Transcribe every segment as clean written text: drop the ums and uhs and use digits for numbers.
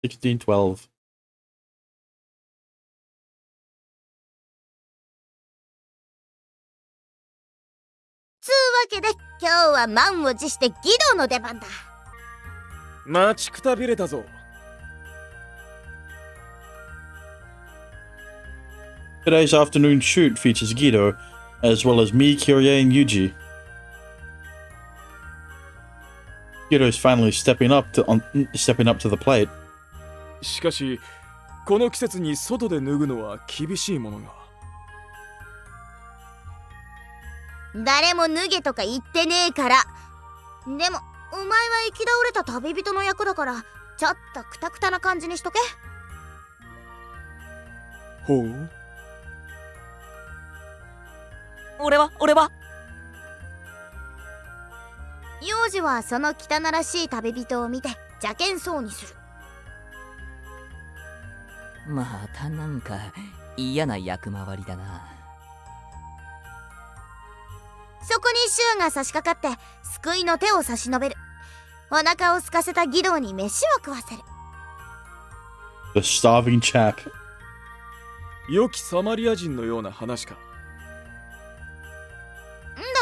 1612. つうわけで今日は満を持して義堂の出番だ。待ちくたびれたぞ。Today's afternoon shoot features Guido, as well as me, Kyrie, and Yuji. Guido's finally stepping up to the plate. しかしこの季節に外で脱ぐのは厳しいものが。誰も脱げとか言ってねえから。でもお前は生き倒れた旅人の役だからちょっとクタクタな感じにしとけ。ほう。俺は幼児はその汚らしい旅人を見て邪険そうにする。またなんか嫌な役回りだな。そこにシュウが差し掛かって救いの手を差し伸べる。お腹を空かせた義堂に飯を食わせる。 The starving chap. 良きサマリア人のような話か。ん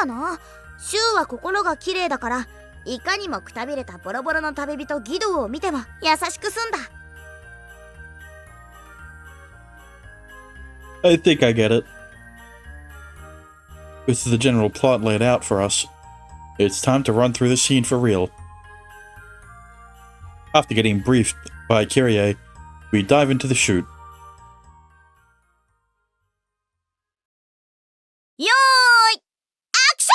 だな。シュウは心が綺麗だからいかにもくたびれたボロボロの旅人義堂を見ても優しくすんだ。I think I get it. With the general plot laid out for us, it's time to run through the scene for real. After getting briefed by Kyrie, we dive into the shoot. よーいアクシ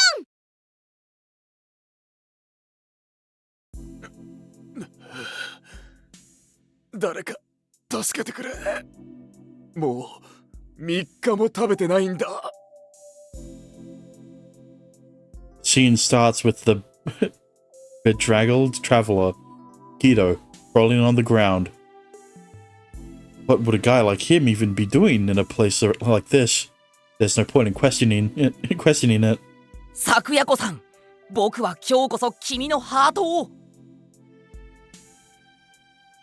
ョン。誰か助けてくれ。もう3日も食べてないんだ。Scene starts with the bedraggled traveler, Guido, rolling on the ground. What would a guy like him even be doing in a place like this? There's no point in questioning it. 咲夜子さん、僕は今日こそ君のハートを。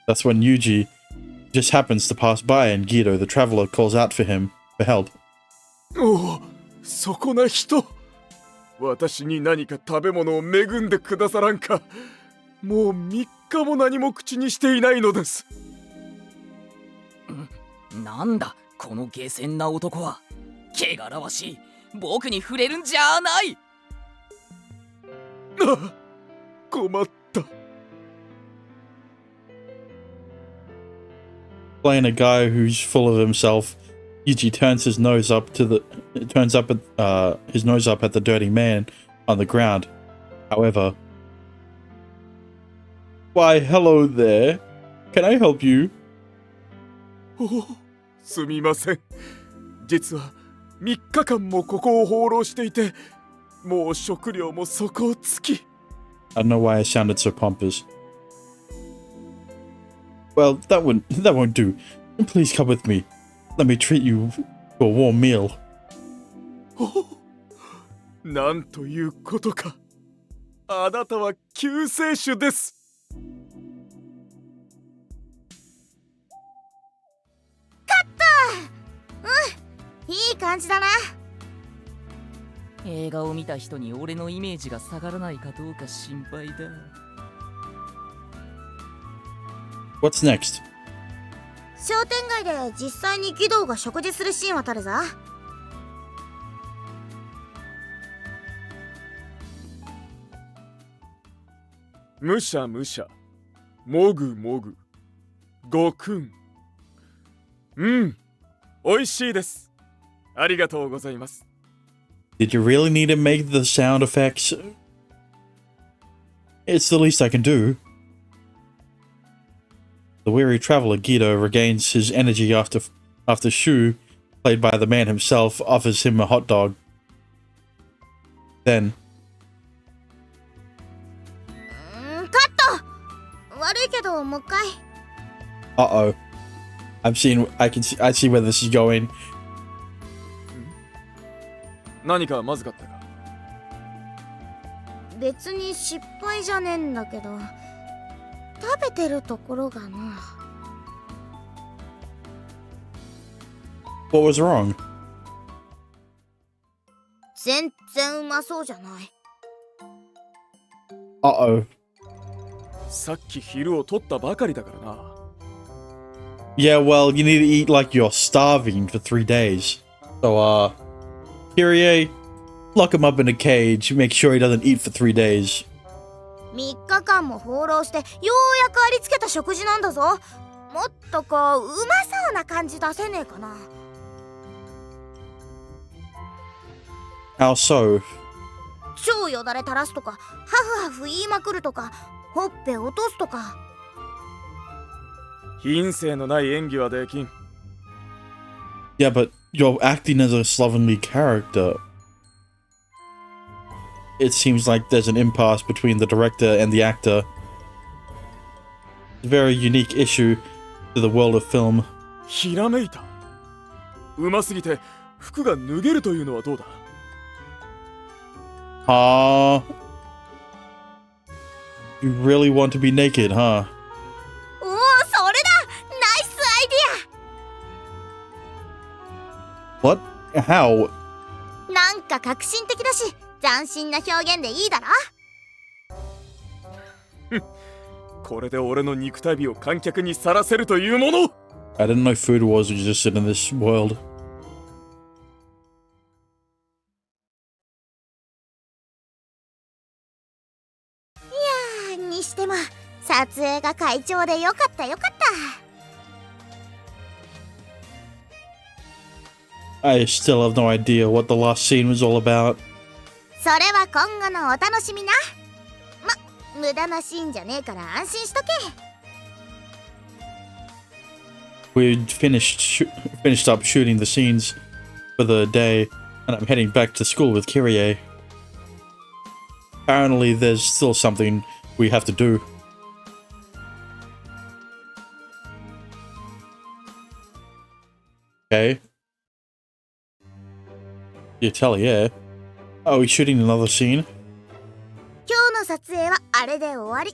That's when Yuji just happens to pass by and Guido, the traveler, calls out for help. おお、そこな人。私に何か食べ物を恵んでくださらんか。もう3日も何も口にしていないのです。なんだこの下賤な男は。汚らわしい。僕に触れるんじゃない。あ、困った。Playing a guy who's full of himself, Yuji turns his nose up at the dirty man on the ground. However, why, hello there. Can I help you? おお、すみません。実は3日間もここを放浪していて、もう食料も底をつき。I don't know why I sounded so pompous. Well, that won't do. Please come with me. Let me treat you to a warm meal. おお、なんということか。あなたは救世主です。いい感じだな。映画を見た人に俺のイメージが下がらないかどうか心配だ。What's next? 商店街で実際に義堂が食事するシーンを撮るぞ。むしゃむしゃ、もぐもぐ、ごくん。おいしいです。ありがとうございます。Did you really need to make the sound effects? It's the least I can do. The weary traveler Guido regains his energy after Shu, played by the man himself, offers him a hot dog. Then, カット。悪いけどもう一回。uh-oh. I see where this is going. 何かまずかったか。別に失敗じゃねえんだけど、食べてるところがな。What was wrong? 全然うまそうじゃない。 Uh-oh. さっき昼を取ったばかりだからな。 Yeah, well, you need to eat like you're starving for 3 days. So, Kyrie, lock him up in a cage. Make sure he doesn't eat for 3 days. 3日間も放浪してようやくありつけた食事なんだぞ。もっとこううまそうな感じ出せねえかな。 How so? 超よだれ垂らすとか、ハフハフ言いまくるとか、ほっぺ落とすとか。 品性のない演技はできん。 Yeah, but you're acting as a slovenly character. It seems like there's an impasse between the director and the actor. It's a very unique issue to the world of film. ひらめいた。うますぎて服が脱げるというのはどうだ。 You really want to be naked, huh? おお、それだ。ナイスアイ What? How? ディア。なんか革新的だし斬新な表現でいいだろ。これで俺の肉体美を観客にさらせるというもの。 I didn't know food wars existed in this world. にしても撮影が快調でよかったよかった。 I still have no idea what the last scene was all about. それは今後のお楽しみな。無駄なシーンじゃねえから安心しとけ。 We'd finished up shooting the scenes for the day, and I'm heading back to school with Kyrie. Apparently, there's still something we have to do. Okay. You tell, yeah. Oh, we shooting another scene? 今日の撮影はあれで終わり。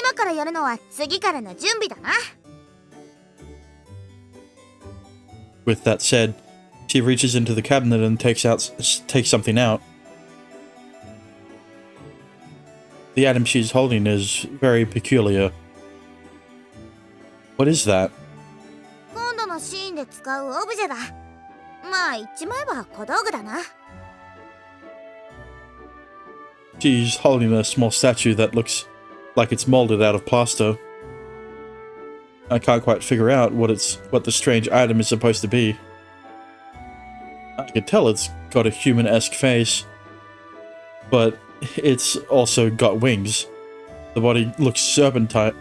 今からやるのは次からの準備だな。 With that said, she reaches into the cabinet and takes something out. The item she's holding is very peculiar. What is that? 今度のシーンで使うオブジェだ。まあ言っちまえば小道具だな。 She's holding a small statue that looks like it's molded out of plaster. I can't quite figure out what the strange item is supposed to be. I can tell it's got a human-esque face, but it's also got wings. The body looks serpentine,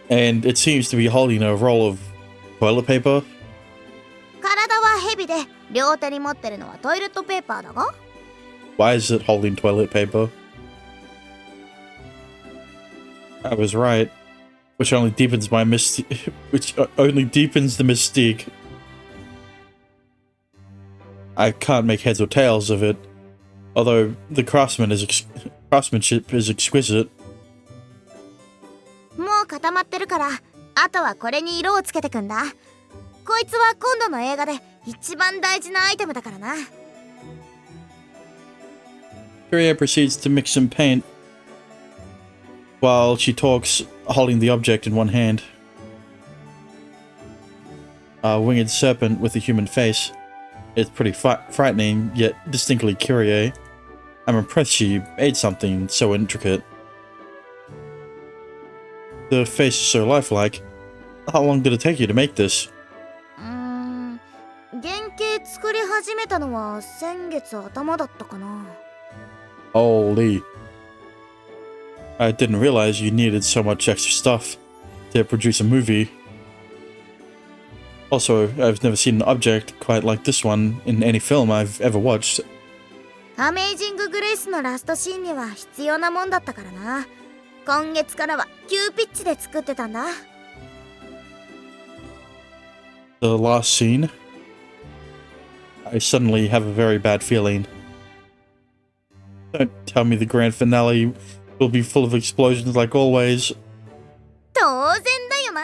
and it seems to be holding a roll of toilet paper. 体はヘビで両手に持ってるのはトイレットペーパーだが。 Why is it holding toilet paper? I was right, which only deepens the mystique. I can't make heads or tails of it, although the craftsmanship is exquisite. もう固まってるから、あとはこれに色をつけてくんだ。こいつは今度の映画で一番大事なアイテムだからな。 Kyrie proceeds to mix some paint while she talks, holding the object in one hand. A winged serpent with a human face. It's pretty frightening, yet distinctly Kyrie. I'm impressed she made something so intricate. The face is so lifelike. How long did it take you to make this? 原型作り始めたのは先月頭だったかな。 Holy. I didn't realize you needed so much extra stuff to produce a movie. Also, I've never seen an object quite like this one in any film I've ever watched. アメイジング・グレイスのラストシーンには必要なもんだったからな。今月からは急ピッチで作ってたんだ。 The last scene? I suddenly have a very bad feeling. Don't tell me the grand finale will be full of explosions like always. 当然だよな。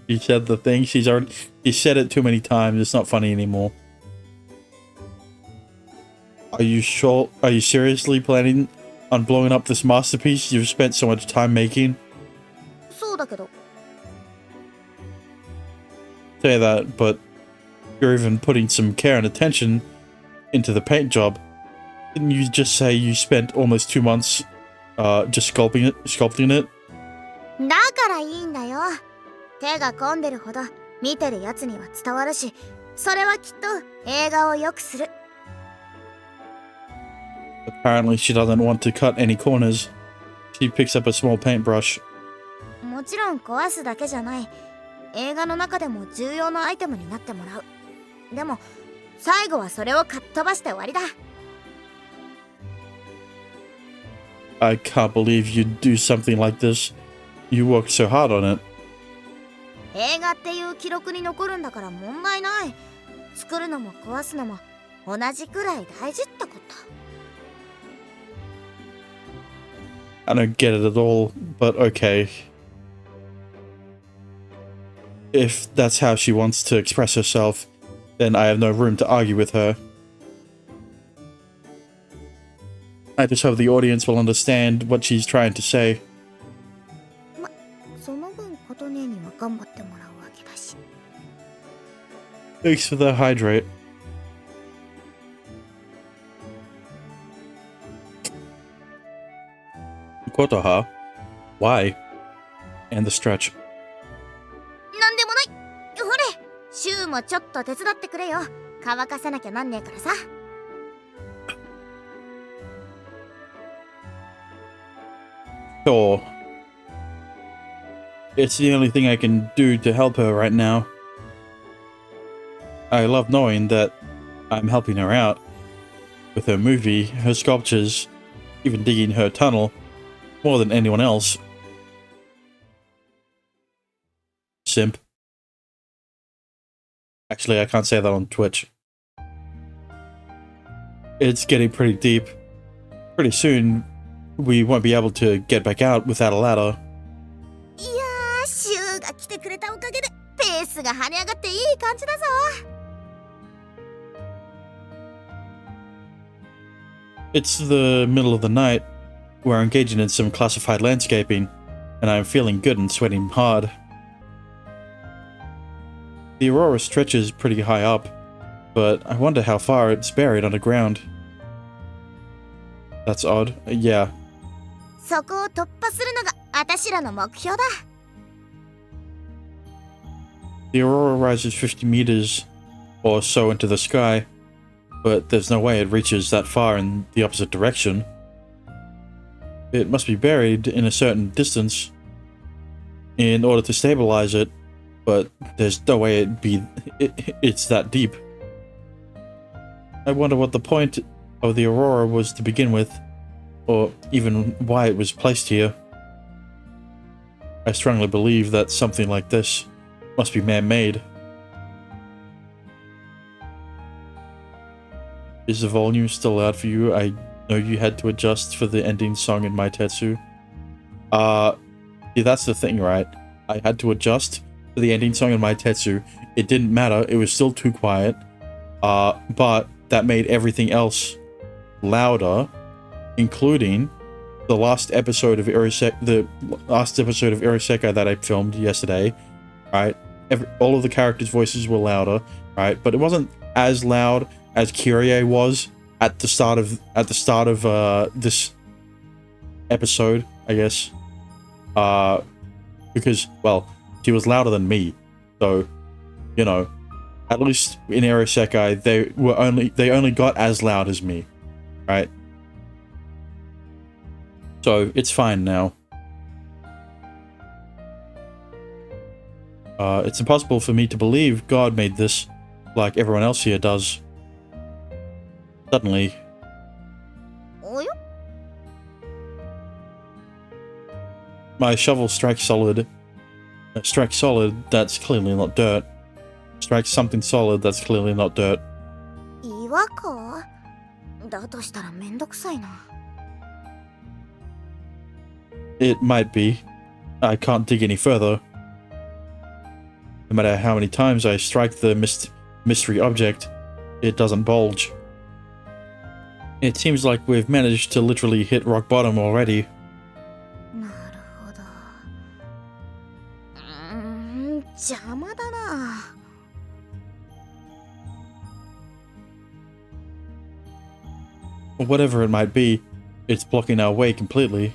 She said the thing. She said it too many times. It's not funny anymore. Are you sure? Are you seriously planning on blowing up this masterpiece you've spent so much time making? そうだけど Say that, but you're even putting some care and attention into the paint job. Didn't you just say you spent almost 2 months just sculpting it? だからいいんだよ。手が込んでるほど見てるやつには伝わるし、それはきっと映画を良くする。 Apparently she doesn't want to cut any corners. She picks up a small paintbrush. もちろん壊すだけじゃない。映画の中でも重要なアイテムになってもらう。でも最後はそれをかっ飛ばして終わりだ。 I can't believe you'd do something like this. You worked so hard on it. 映画っていう記録に残るんだから問題ない。作るのも壊すのも同じくらい大事ってこと。 I don't get it at all, but okay. If that's how she wants to express herself, then I have no room to argue with her. I just hope the audience will understand what she's trying to say. その分琴音には頑張ってもらうわけだし。 Thanks for the hydrate. Kotoha? Why? And the stretch. なんでもない。ほれ、シュウもちょっと手伝ってくれよ。乾かさなきゃなんねえからさ。 Sure. It's the only thing I can do to help her right now. I love knowing that I'm helping her out. With her movie, her sculptures, even digging her tunnel, more than anyone else. Simp. Actually, I can't say that on Twitch. It's getting pretty deep. Pretty soon, we won't be able to get back out without a ladder. いやー、シュウが来てくれたおかげでペースが跳ね上がっていい感じだぞ。 It's the middle of the night. We're engaging in some classified landscaping, and I'm feeling good and sweating hard. The aurora stretches pretty high up, but I wonder how far it's buried underground. That's odd. Yeah. そこを突破するのが私らの目標だ。 The aurora rises 50 meters or so into the sky, but there's no way it reaches that far in the opposite direction. It must be buried in a certain distance in order to stabilize it, but there's no way it's that deep. I wonder what the point of the aurora was to begin with, or even why it was placed here. I strongly believe that something like this must be man-made. Is the volume still loud for you? I know you had to adjust for the ending song in My Tetsu. See, that's the thing, right? I had to adjust for the ending song in My Tetsu. It didn't matter, it was still too quiet. But that made everything else louder, including the last episode of Iriseka that I filmed yesterday, right? All of the characters' voices were louder, right? But it wasn't as loud as Kyrie was at the start of this episode, I guess. Because, well, she was louder than me, so you know, at least in Iriseka they only got as loud as me, right? So it's fine now. It's impossible for me to believe God made this like everyone else here does. Suddenly, およ my shovel strikes solid. Strikes solid, that's clearly not dirt. Strikes something solid, that's clearly not dirt. 岩かだとしたらめんどくさいな。 It might be. I can't dig any further. No matter how many times I strike the mystery object, it doesn't bulge. It seems like we've managed to literally hit rock bottom already. なるほど。邪魔だな。Whatever it might be, it's blocking our way completely.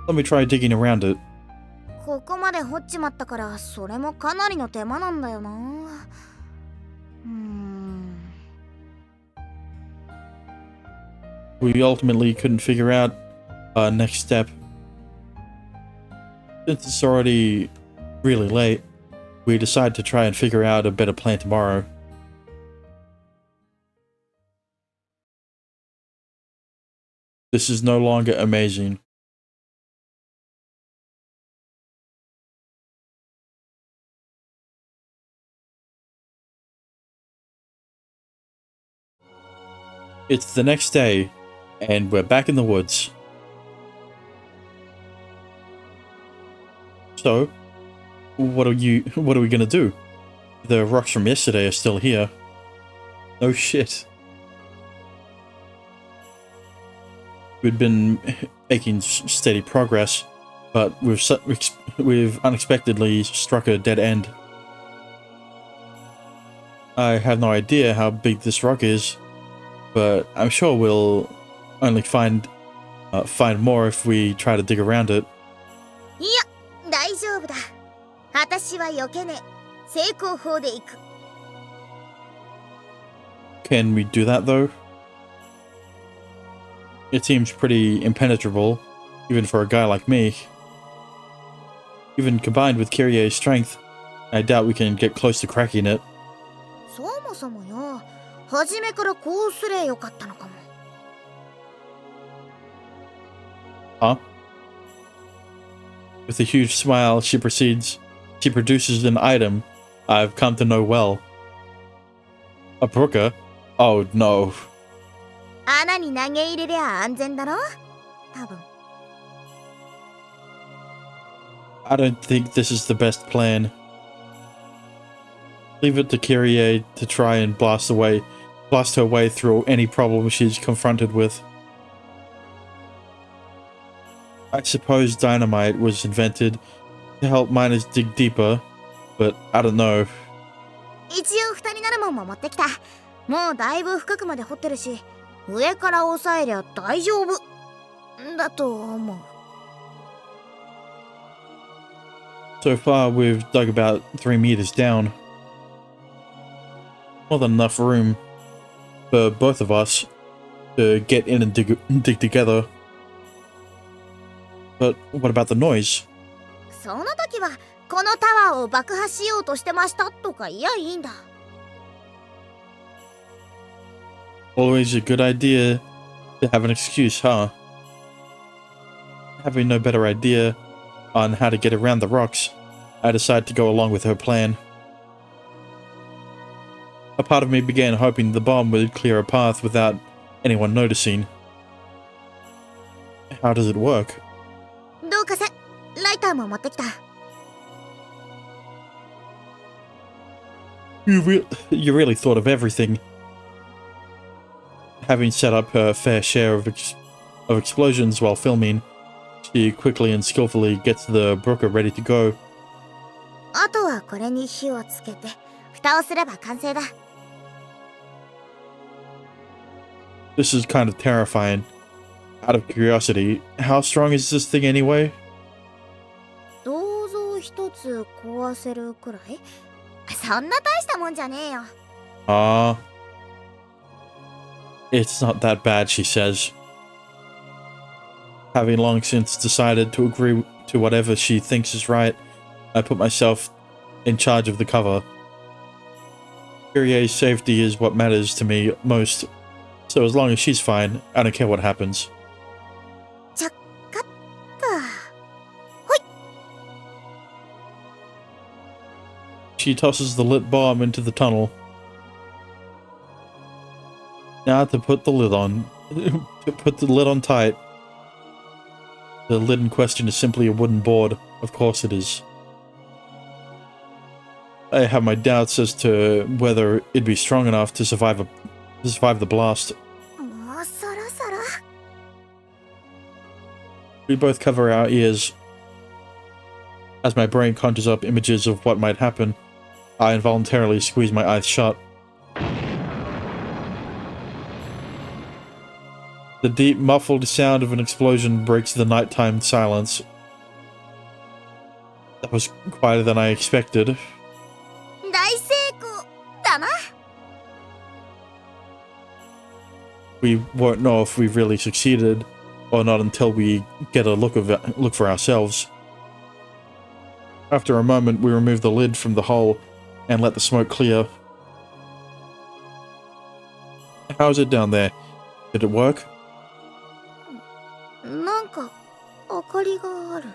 Let me try digging around it. ここまで掘っちまったから、それもかなりの手間なんだよな。We ultimately couldn't figure out our next step. Since it's already really late, we decided to try and figure out a better plan tomorrow. This is no longer amazing. It's the next day, and we're back in the woods. So, what are we gonna do? The rocks from yesterday are still here. No shit. We'd been making steady progress, but we've unexpectedly struck a dead end. I have no idea how big this rock is, but I'm sure we'll only find more if we try to dig around it. いや、大丈夫だ。私は避けねえ。成功法で行く。Can we do that though? It seems pretty impenetrable, even for a guy like me. Even combined with Kyrie's strength, I doubt we can get close to cracking it. そもそもよ、初めからこうすりゃよかったのかも。Huh? With a huge smile, she produces an item I've come to know well. A brooker? Oh no. 穴に投げ入れりゃ安全だろ？多分。I don't think this is the best plan. Leave it to Kyrie to try and blast her way through any problem she's confronted with. I suppose dynamite was invented to help miners dig deeper, but I don't know. 一応蓋になるもんも持ってきた。もうだいぶ深くまで掘ってるし、上から押さえりゃ大丈夫だと思う。So far, we've dug about 3 meters down. More than enough room for both of us to get in and dig together. But what about the noise? その時はこのタワーを爆破しようとしてましたとか言やいいんだ。Always a good idea to have an excuse, huh? Having no better idea on how to get around the rocks, I decided to go along with her plan. A part of me began hoping the bomb would clear a path without anyone noticing. How does it work? どうかせ、ライターも持ってきた。You really thought of everything. Having set up her fair share of explosions while filming, she quickly and skillfully gets the brooker ready to go. あとはこれに火をつけて、蓋をすれば完成だ。This is kind of terrifying. Out of curiosity, how strong is this thing anyway? 銅像一つ壊せるくらい？そんな大したもんじゃねえよ。It's not that bad, she says. Having long since decided to agree to whatever she thinks is right, I put myself in charge of the cover. Kyrie's safety is what matters to me most, so as long as she's fine, I don't care what happens. ちゃっかった。ほい。She tosses the lit bomb into the tunnel. Now to put the lid on. To put the lid on tight. The lid in question is simply a wooden board. Of course it is. I have my doubts as to whether it'd be strong enough to survive the blast. もうそろそろ We both cover our ears. As my brain conjures up images of what might happen, I involuntarily squeeze my eyes shut. The deep, muffled sound of an explosion breaks the nighttime silence. That was quieter than I expected. 大成功だな We won't know if we've really succeeded or not until we get a look for ourselves. After a moment, we remove the lid from the hole and let the smoke clear. How is it down there? Did it work? なんか明かりがある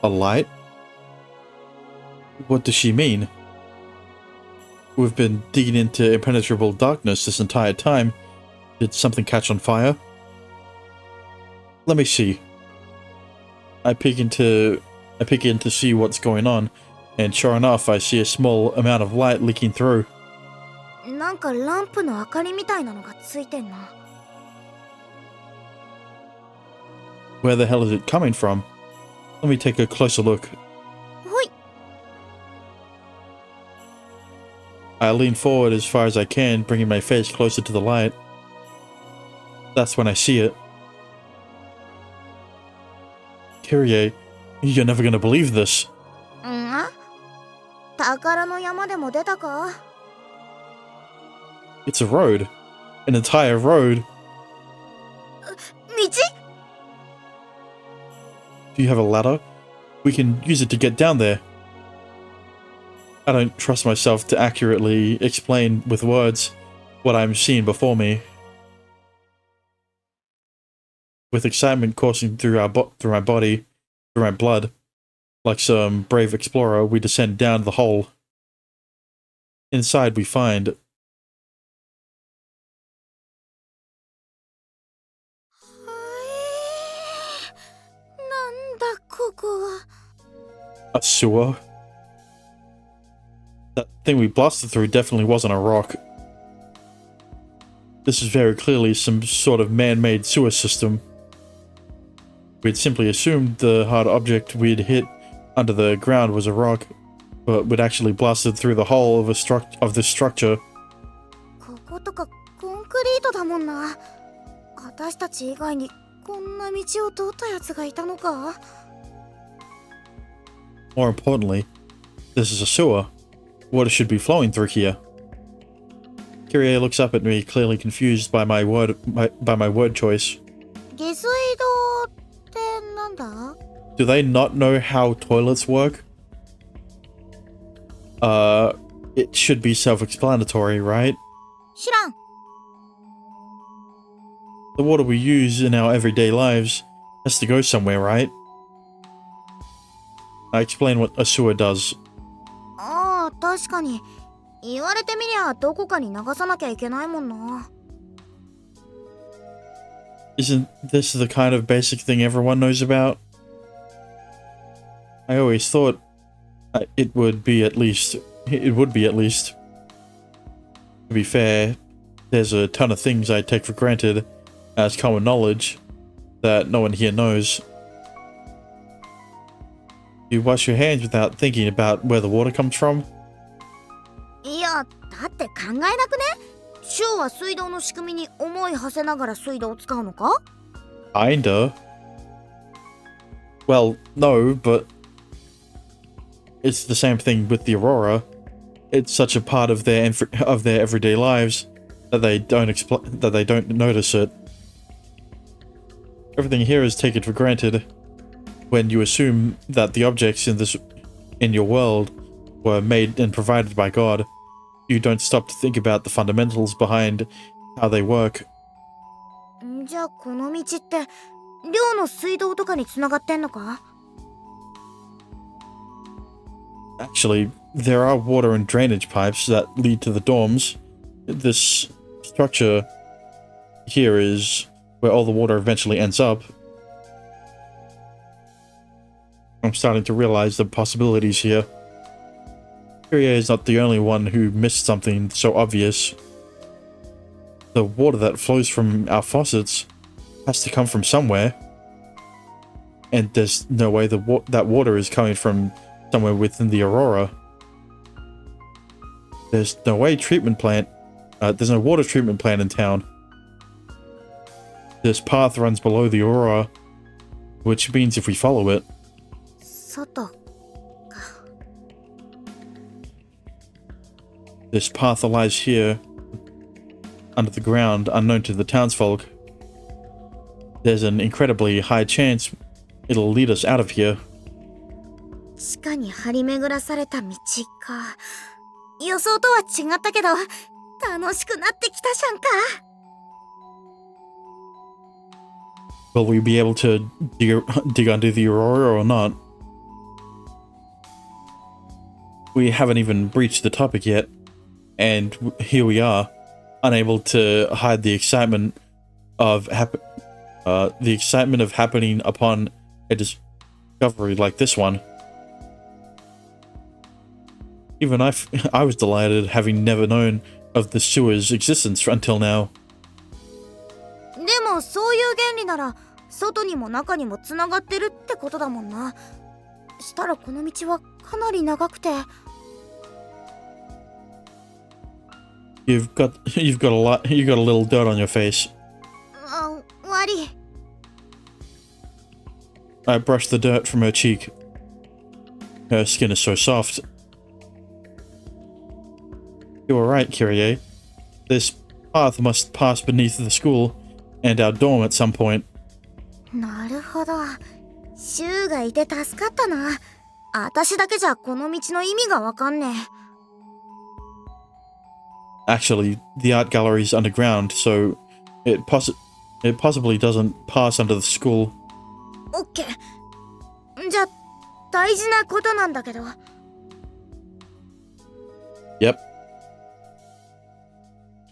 A light? What does she mean? We've been digging into impenetrable darkness this entire time. Did something catch on fire? Let me see. I peek in to see what's going on, and sure enough, I see a small amount of light leaking through. なんかランプの明かりみたいなのがついてんな Where the hell is it coming from? Let me take a closer look. ほい I lean forward as far as I can, bringing my face closer to the light. That's when I see it. Kyrie, you're never gonna believe this. ん宝の山でも出たか It's a road. An entire road. 道 Do you have a ladder? We can use it to get down there. I don't trust myself to accurately explain with words what I'm seeing before me. With excitement coursing through my body, through my blood, like some brave explorer, we descend down the hole. Inside we find なんだここは a sewer. That thing we blasted through definitely wasn't a rock. This is very clearly some sort of man-made sewer system. We'd simply assumed the hard object we'd hit under the ground was a rock, but we'd actually blasted through the hull of this structure. こことかコンクリートだもんな私たち以外にこんな道を通ったやつがいたのか More importantly, this is a sewer. Water should be flowing through here. Kyrie looks up at me, clearly confused by my word choice. 下水道ってなんだ Do they not know how toilets work? It should be self-explanatory, right? 知らん The water we use in our everyday lives has to go somewhere, right? I explain what a sewer does. ああ確かに言われてみりゃどこかに流さなきゃいけないもんな Isn't this the kind of basic thing everyone knows about? I always thought it would be at least. To be fair, there's a ton of things I take for granted as common knowledge that no one here knows. You wash your hands without thinking about where the water comes from? いやだって考えなくねシュウは水道の仕組みに思い馳せながら水道を使うのか Kinda. Well, no, but it's the same thing with the Aurora. It's such a part of their everyday lives that they don't notice it. Everything here is taken for granted. When you assume that the objects in your world were made and provided by God, you don't stop to think about the fundamentals behind how they work. じゃあこの道って寮の水道とかに繋がってんのか Actually, there are water and drainage pipes that lead to the dorms. This structure here is where all the water eventually ends up. I'm starting to realize the possibilities here. Kyrie is not the only one who missed something so obvious. The water that flows from our faucets has to come from somewhere. And there's no way that water is coming from somewhere within the Aurora. There's no way there's no water treatment plant in town. This path runs below the Aurora, which means if we follow it, 外 this path lies here, under the ground, unknown to the townsfolk. There's an incredibly high chance it'll lead us out of here. 地下に張り巡らされた道か。予想とは違ったけど楽しくなってきたじゃんか。 Will we be able to dig under the Aurora or not? We haven't even breached the topic yet, and here we are, unable to hide the excitement of happening upon a discovery like this one. Even I was delighted, having never known of the sewer's existence until now. でもそういう原理なら外にも中にもつながってるってことだもんな。したらこの道はかなり長くて。You've got a little dirt on your face. あ、悪い。 I brushed the dirt from her cheek. Her skin is so soft. You were right, Kyrie. This path must pass beneath the school and our dorm at some point. なるほど。シュウがいて助かったな。私だけじゃこの道の意味がわかんねえ。 Actually, the art gallery is underground, so it possibly doesn't pass under the school. オッケー。じゃあ大事なことなんだけど。 Yep.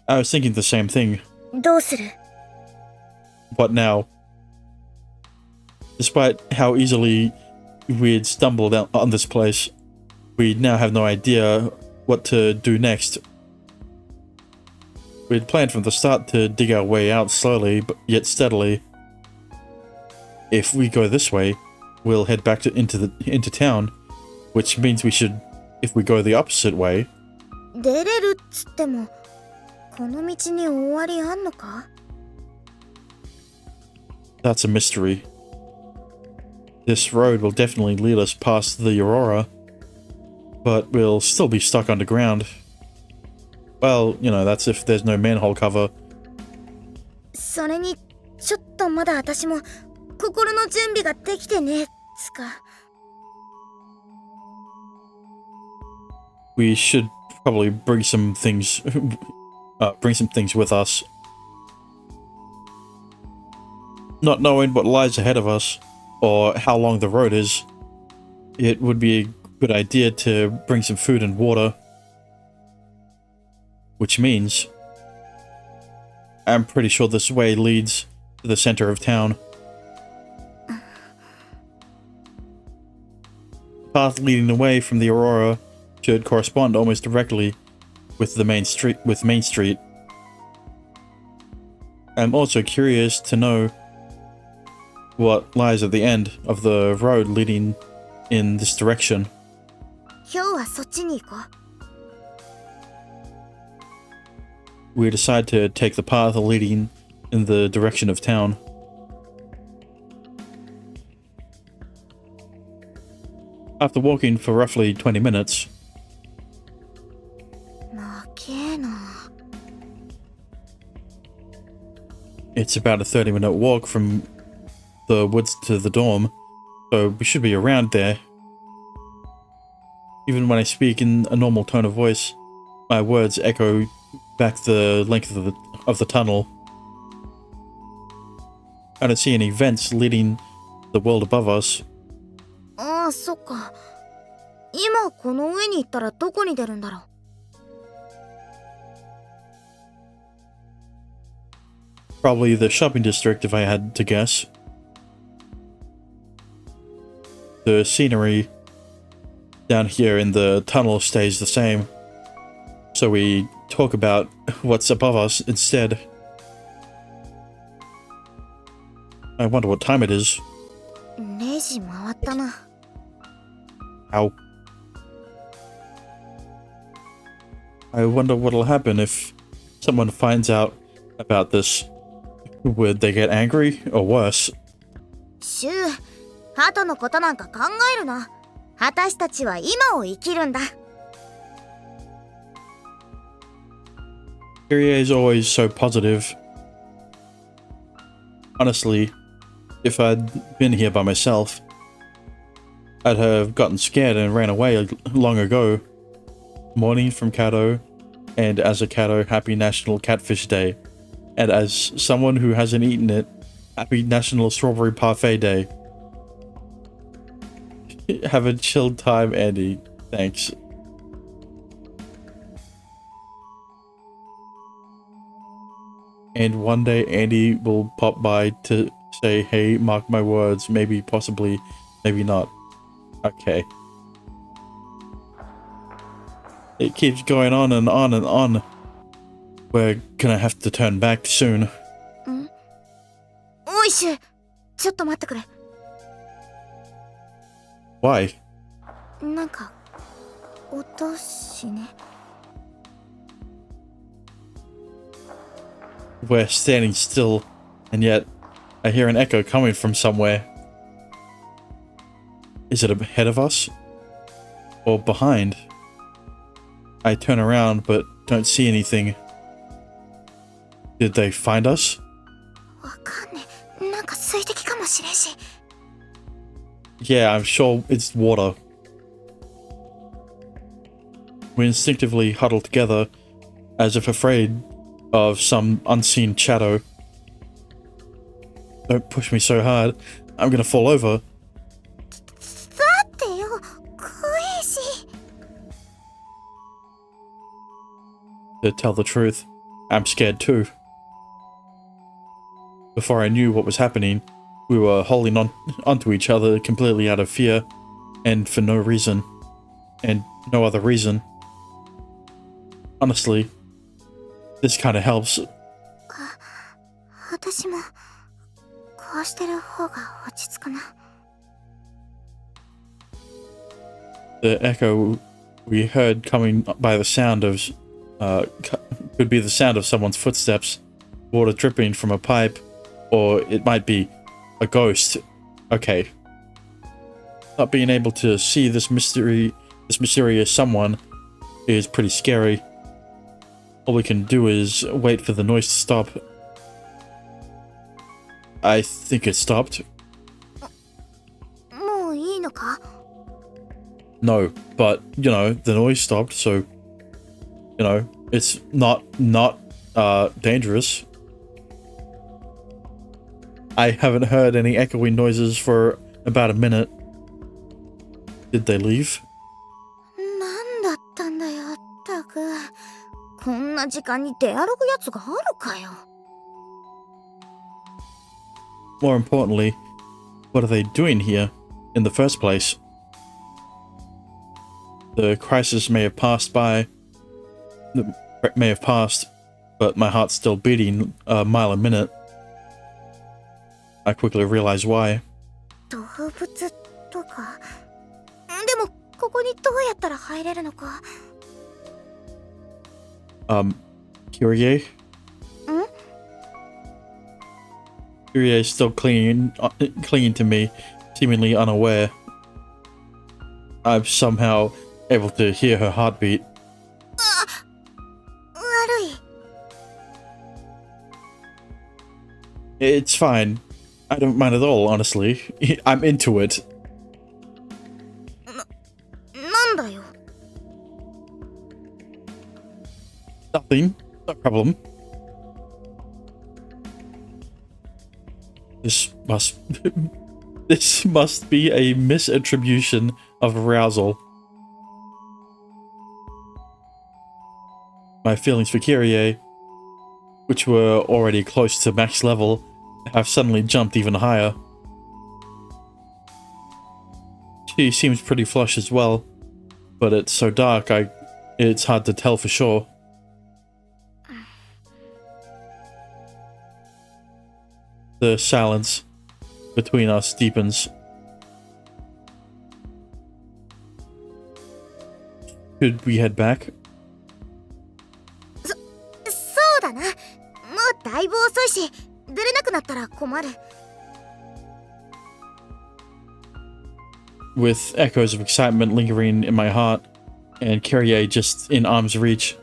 I was thinking the same thing. どうする？ What now? Despite how easily we'd stumbled on this place, we now have no idea what to do next. We'd planned from the start to dig our way out slowly, but yet steadily. If we go this way, we'll head back into town, which means if we go the opposite way, 出れるっつってもこの道に終わりあんのか？ that's a mystery. This road will definitely lead us past the Aurora, but we'll still be stuck underground. Well, you know, that's if there's no manhole cover. それにちょっとまだ私も心の準備ができてねえっつか。 We should probably bring some things with us. Not knowing what lies ahead of us, or how long the road is, it would be a good idea to bring some food and water. Which means, I'm pretty sure this way leads to the center of town. The path leading away from the Aurora should correspond almost directly with Main Street. I'm also curious to know what lies at the end of the road leading in this direction. 今日はそっちに行こう。 We decide to take the path leading in the direction of town. After walking for roughly 20 minutes, なけえな。 it's about a 30-minute walk from the woods to the dorm, so we should be around there. Even when I speak in a normal tone of voice, my words echo back the length of the tunnel. I don't see any vents leading the world above us. ああ、そっか。今この上に行ったらどこに出るんだろう。 Probably the shopping district if I had to guess. the scenery down here in the tunnel stays the same. So we talk about what's above us instead. I wonder what time it is. 0時回ったな。 Ow. I wonder what'll happen if someone finds out about this. Would they get angry or worse? シュウ、後のことなんか考えるな。私たちは今を生きるんだ。Kyrie is always so positive. Honestly, if I'd been here by myself, I'd have gotten scared and ran away long ago. Morning from Kato, and as a Kato, happy National Catfish Day. And as someone who hasn't eaten it, happy National Strawberry Parfait Day. Have a chilled time, Andy. Thanks. And one day Andy will pop by to say, hey, mark my words, maybe, possibly, maybe not. Okay. It keeps going on and on and on. We're gonna have to turn back soon. おいシュウ、ちょっと待ってくれ。 Why? なんか音しね。 We're standing still, and yet I hear an echo coming from somewhere. Is it ahead of us? Or behind? I turn around but don't see anything. Did they find us? わかんねえ。なんか水滴かもしれんし。 Yeah, I'm sure it's water. We instinctively huddle together, as if afraid of some unseen shadow. Don't push me so hard. I'm gonna fall over. だってよ、怖えし。 To tell the truth, I'm scared too. Before I knew what was happening, we were holding onto each other completely out of fear, and for no reason. And no other reason. Honestly, this kinda helps. 私もこうしてる方が落ち着くな。 The echo we heard coming by the sound of, could be the sound of someone's footsteps, water dripping from a pipe, or it might be a ghost. Okay. Not being able to see this mysterious someone is pretty scary. All we can do is wait for the noise to stop. I think it stopped. もういいのか？ No, but, you know, the noise stopped, so, you know, it's not dangerous. I haven't heard any echoing noises for about a minute. Did they leave? なんだったんだよ、ったく。こんな時間に出歩くやつがあるかよ。 More importantly, what are they doing here in the first place? The crisis may have passed, but my heart's still beating a mile a minute. I quickly realize why. 動物とか。でもここにどうやったら入れるのか。 Kyrie? Kyrie is still clinging to me, seemingly unaware. I'm somehow able to hear her heartbeat. 悪い。 It's fine. I don't mind at all, honestly. I'm into it. なんだよ。 Nothing. No problem. This must be a misattribution of arousal. My feelings for Kyrie, which were already close to max level, have suddenly jumped even higher. She seems pretty flush as well, but it's so dark, it's hard to tell for sure. The silence between us deepens. Should we head back? そうだな。もうだいぶ遅いし、出れなくなったら困る。With echoes of excitement lingering in my heart, and Kyrie just in arm's reach,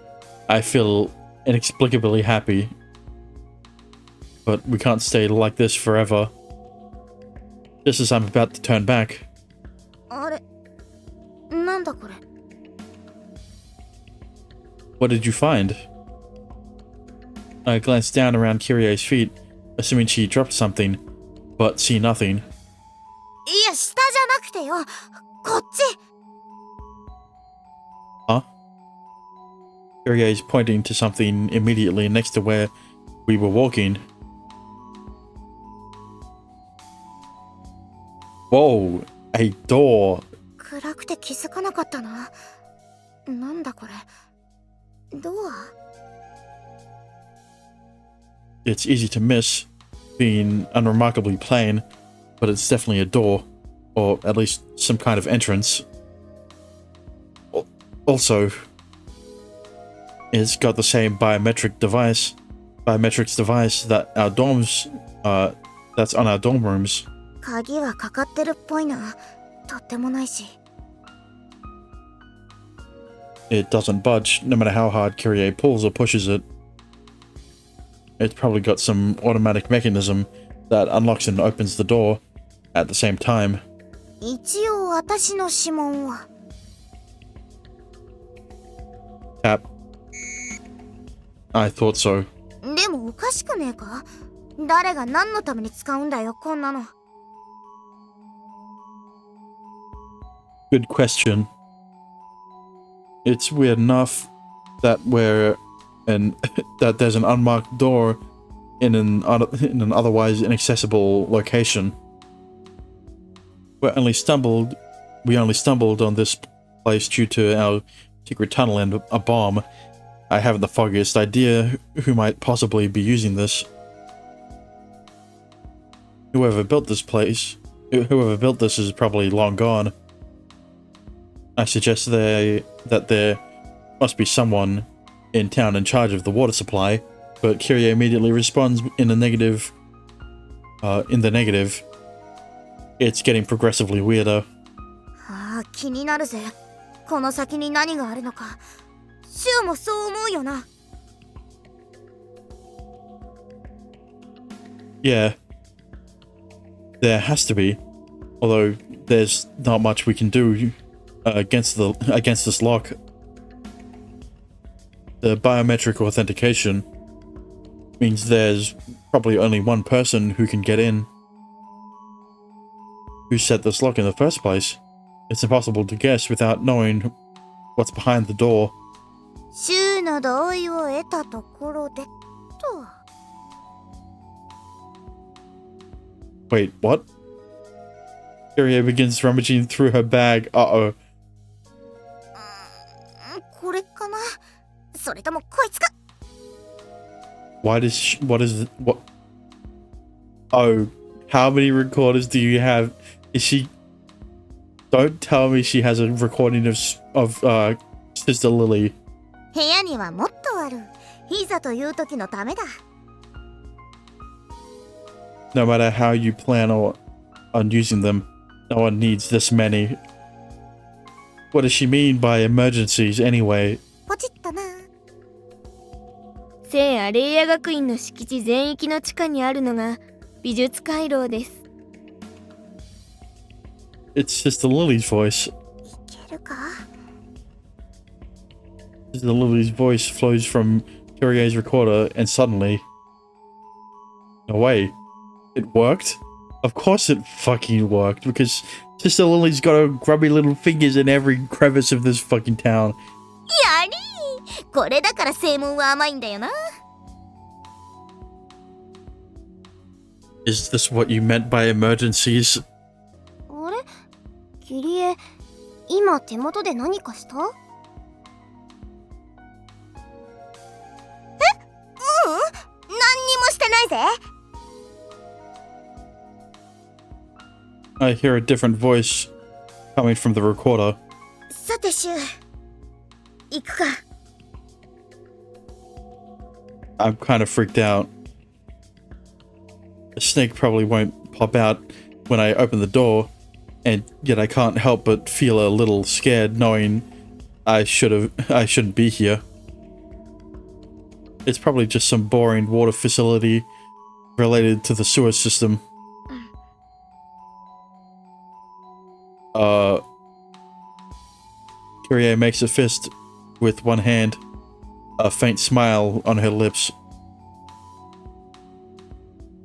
I feel inexplicably happy. But we can't stay like this forever. Just as I'm about to turn back. あれ、なんだこれ。What did you find? I glanced down around Kyrie's feet, assuming she dropped something, but see nothing. いや、下じゃなくてよ。こっち。Huh? Kyrie's pointing to something immediately next to where we were walking. Whoa, a door. 暗くて気づかなかったな。なんだこれ。ドア？ It's easy to miss, being unremarkably plain, but it's definitely a door, or at least some kind of entrance. Also, it's got the same biometrics device that our dorms, that's on our dorm rooms. 鍵はかかってるっぽいな。とってもないし。It doesn't budge, no matter how hard Kyrie pulls or pushes it. It's probably got some automatic mechanism that unlocks and opens the door at the same time. 一応私の指紋は。Tap. I thought so. でもおかしくねえか？誰が何のために使うんだよ、こんなの。Good question. It's weird enough that that there's an unmarked door in an otherwise inaccessible location. We only stumbled on this place due to our secret tunnel and a bomb. I haven't the foggiest idea who might possibly be using this. Whoever built this is probably long gone. I suggest that there must be someone in town in charge of the water supply, but Kyrie immediately responds in the negative. It's getting progressively weirder. ああ、気になるぜ。この先に何があるのか。シュウもそう思うよな。Yeah. There has to be. Although there's not much we can do against this lock. The biometric authentication means there's probably only one person who can get in. Who set this lock in the first place? It's impossible to guess without knowing what's behind the door. シュウの同意を得たところでと。Wait, what? Kyrie begins rummaging through her bag. Uh-oh. これかな？それともこいつか？ What Oh, how many recorders do you have? Is she... Don't tell me she has a recording of Sister Lily. 部屋にはもっとある。いざという時のためだ。No matter how you plan on using them, no one needs this many. What does she mean by emergencies anyway? ポチッとな。聖アレイヤ学院の敷地全域の地下にあるのが美術回廊です。It's Sister Lily's voice. いけるか？ Sister Lily's voice flows from Kyrie's recorder, and suddenly... No way. It worked? Of course it fucking worked, because Sister Lily's got her grubby little fingers in every crevice of this fucking town. やりー！これだから正門は甘いんだよな。Is this what you meant by emergencies? あれ？キリエ、今手元で何かした？何にもしてないぜ。 I hear a different voice coming from the recorder. さてシュウ、行くか。 I'm kind of freaked out. A snake probably won't pop out when I open the door, and yet I can't help but feel a little scared knowing I shouldn't be here. It's probably just some boring water facility related to the sewer system. Kyrie makes a fist with one hand, a faint smile on her lips.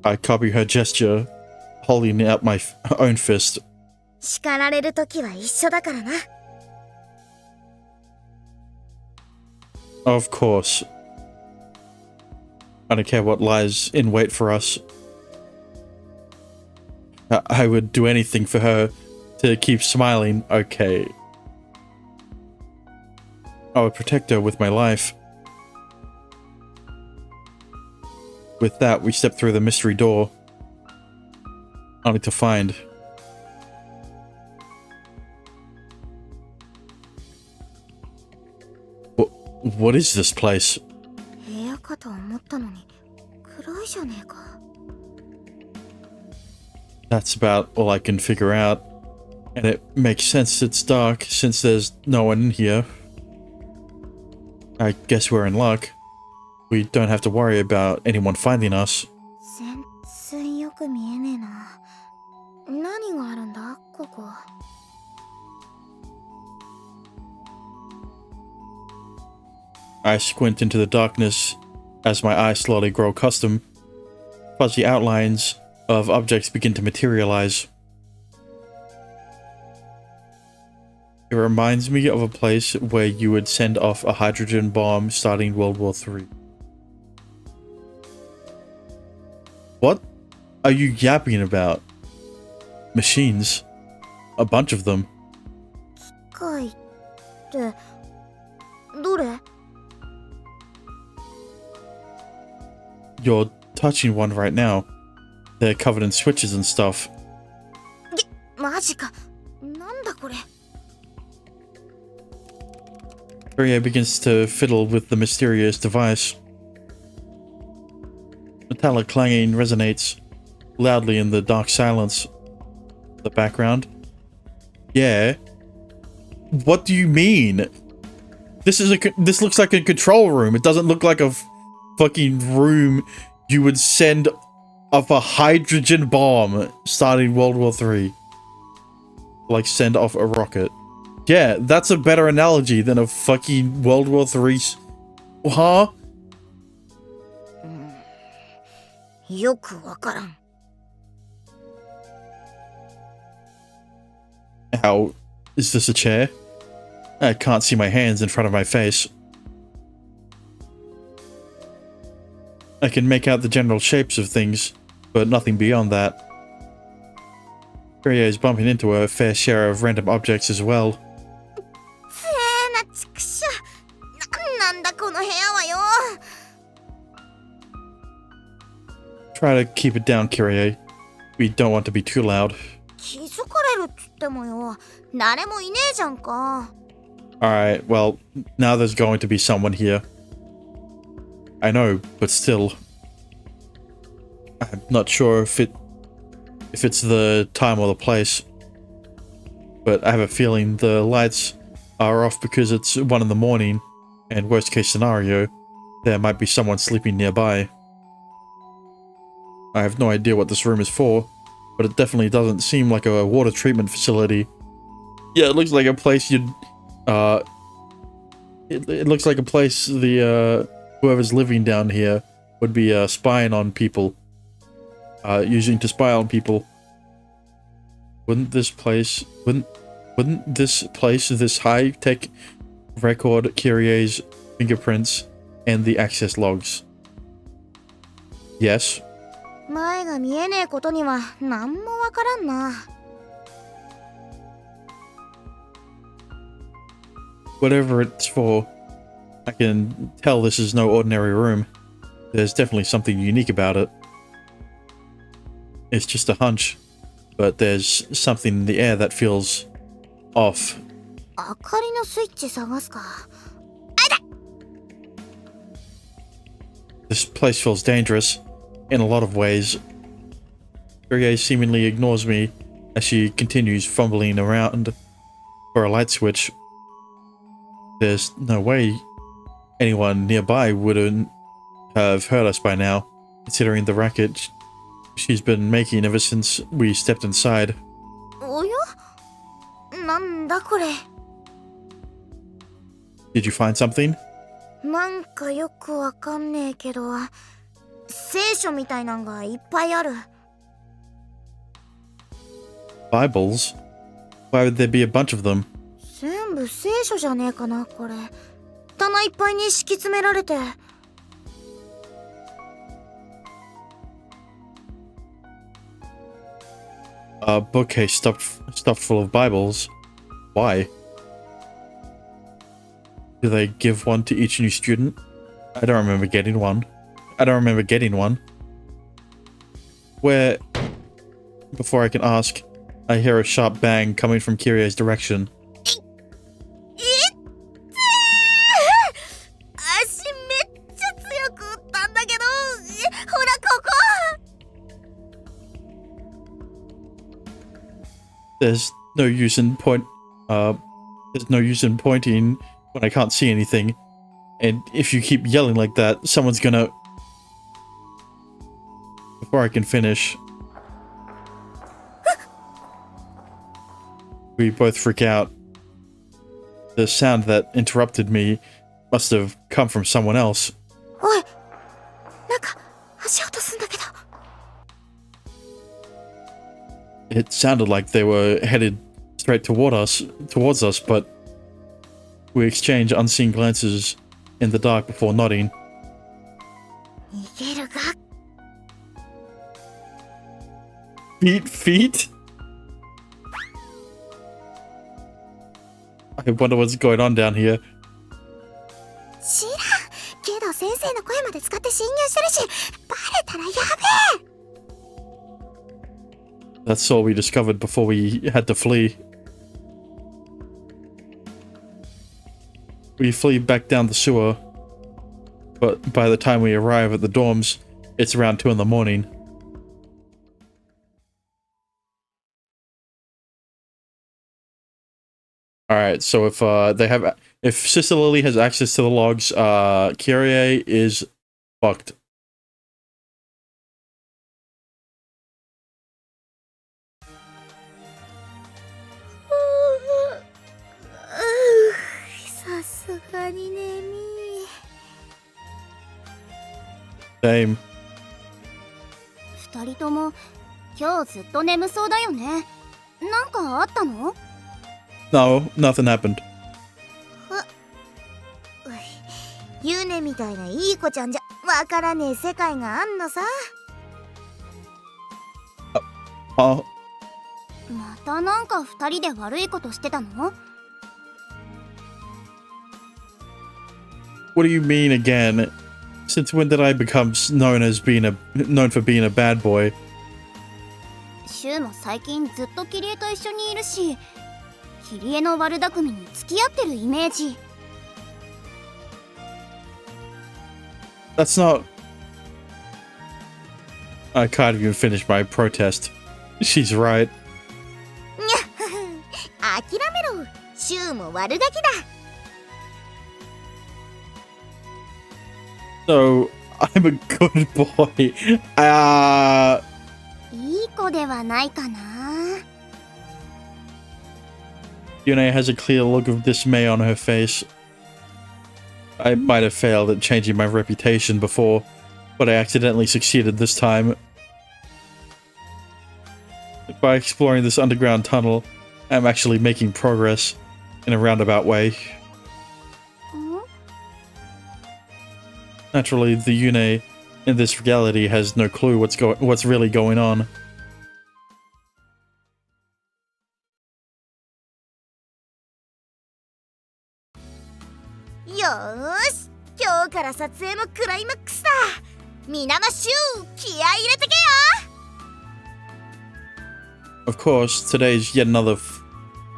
I copy her gesture, holding out my own fist. 叱られるときは一緒だからな。 Of course. I don't care what lies in wait for us. I would do anything for her to keep smiling. Okay. I would protect her with my life. With that, we step through the mystery door, only to find what is this place? 部屋かと思ったのに暗いじゃねえか。 That's about all I can figure out. And it makes sense it's dark since there's no one in here. I guess we're in luck. We don't have to worry about anyone finding us. 全然よく見えねえな。何があるんだここ。 I squint into the darkness as my eyes slowly grow accustomed. Fuzzy outlines of objects begin to materialize. It reminds me of a place where you would send off a hydrogen bomb starting World War III. What are you yapping about? Machines. A bunch of them. 機械ってどれ？ You're touching one right now. They're covered in switches and stuff. マジか。なんだこれ。 Kyrie begins to fiddle with the mysterious device. Metallic clanging resonates loudly in the dark silence. The background. Yeah. What do you mean? This looks like a control room. It doesn't look like a fucking room you would send off a hydrogen bomb starting World War III. Like send off a rocket. Yeah, that's a better analogy than a fucking World War III. Huh? よくわからん。 How? Is this a chair? I can't see my hands in front of my face. I can make out the general shapes of things, but nothing beyond that. Kyrie is bumping into a fair share of random objects as well. せーなちくしょ。なんだこの部屋はよ。 Try to keep it down, Kyrie. We don't want to be too loud. 気づかれるっつってもよ。誰もいねえじゃんか。 Alright, well, now there's going to be someone here. I know, but still. I'm not sure if it's the time or the place. But I have a feeling the lights are off because it's 1 in the morning, and worst case scenario, there might be someone sleeping nearby. I have no idea what this room is for, but it definitely doesn't seem like a water treatment facility. Yeah, it looks like a place you'd it looks like a place the whoever's living down here would be spying on people, using to spy on people. Wouldn't this place this high-tech record Kyrie's fingerprints and the access logs? Yes. 前が見えねえことには何もわからんな。Whatever it's for, I can tell this is no ordinary room. There's definitely something unique about it. It's just a hunch, but there's something in the air that feels off. 明かりのスイッチ探すか。 This place feels dangerous in a lot of ways. Kyrie seemingly ignores me as she continues fumbling around for a light switch. There's no way anyone nearby wouldn't have heard us by now, considering the racket she's been making ever since we stepped inside. おや？なんだこれ。 Did you find something? なんかよくわかんねえけど、聖書みたいなんがいっぱいある。 Bibles? Why would there be a bunch of them? 全部聖書じゃねえかな、これ。棚いっぱいに敷き詰められて。 A bookcase stuffed full of Bibles. Why? Do they give one to each new student? I don't remember getting one. Where? Before I can ask, I hear a sharp bang coming from Kyrie's direction. 足めっちゃ強く打ったんだけど、ほらここ。 There's no use in pointing when I can't see anything. And if you keep yelling like that, someone's gonna... Before I can finish, we both freak out. The sound that interrupted me must have come from someone else. おい、なんか足音すんだけど。 It sounded like they were headed straight towards us, but we exchange unseen glances in the dark before nodding. 逃げるが。 Feet? I wonder what's going on down here. 知らんけど先生の声まで使って侵入してるし、バレたらやべえ。 That's all we discovered before we had to flee. We flee back down the sewer, but by the time we arrive at the dorms, it's around 2 in the morning. Alright, so if Sister Lily has access to the logs, Kyrie is fucked. Same. 二人とも今日ずっと眠そうだよね。なんかあったの？ No, nothing happened. ユネみたいないい子ちゃんじゃわからねえ世界があんのさ。Oh, またなんか二人で悪いことしてたの？ what do you mean again? Since when did I become known for being a bad boy? シュウも最近ずっとキリエと一緒にいるし、キリエの悪巧みに付き合ってるイメージ。 That's not... I can't even finish my protest. She's right. 諦めろ、シュウも悪ガキだ。 So, I'm a good boy. いい子ではないかな。 Yune has a clear look of dismay on her face. I might have failed at changing my reputation before, but I accidentally succeeded this time. By exploring this underground tunnel, I'm actually making progress in a roundabout way. Naturally, the Yune in this reality has no clue what's really going on. 撮影もクライマックスだ。皆のシュー気合い入れてけよ。 Of course, today's yet another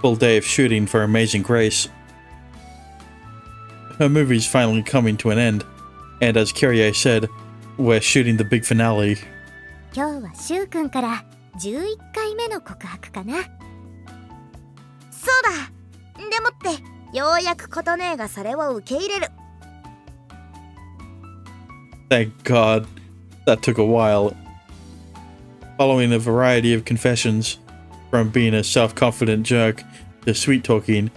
full day of shooting for Amazing Grace. Her movie's finally coming to an end, and as Kyrie said, we're shooting the big finale. 今日はシュウくんから11回目の告白かな。そうだ。でもってようやく琴音がそれを受け入れる。 Thank God, that took a while. Following a variety of confessions, from being a self-confident jerk, to sweet-talking,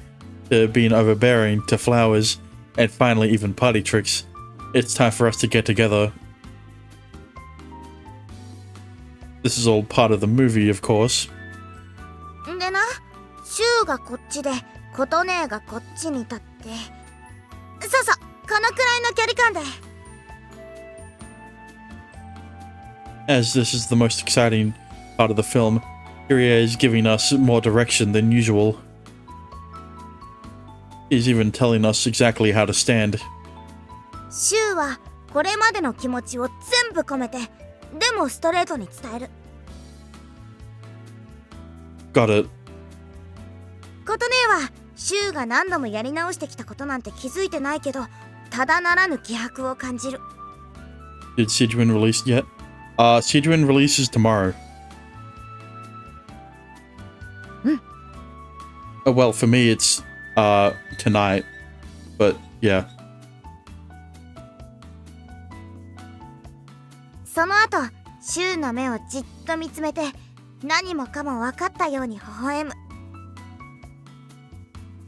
to being overbearing, to flowers, and finally even party tricks, it's time for us to get together. This is all part of the movie, of course. でな、シュウがこっちで琴音がこっちに立って、そうそう、このくらいの距離感で。 As this is the most exciting part of the film, Kyrie is giving us more direction than usual. He's even telling us exactly how to stand. シュウはこれまでの気持ちを全部込めて、でもストレートに伝える。 Got it. 琴音はシュウが何度もやり直してきたことなんて気づいてないけど、ただならぬ気迫を感じる。 Did Sijuin release yet? Sijuin releases tomorrow. Well, for me, it's tonight. But yeah. その後、シュウの目をじっと見つめて、何もかも分かったように微笑む。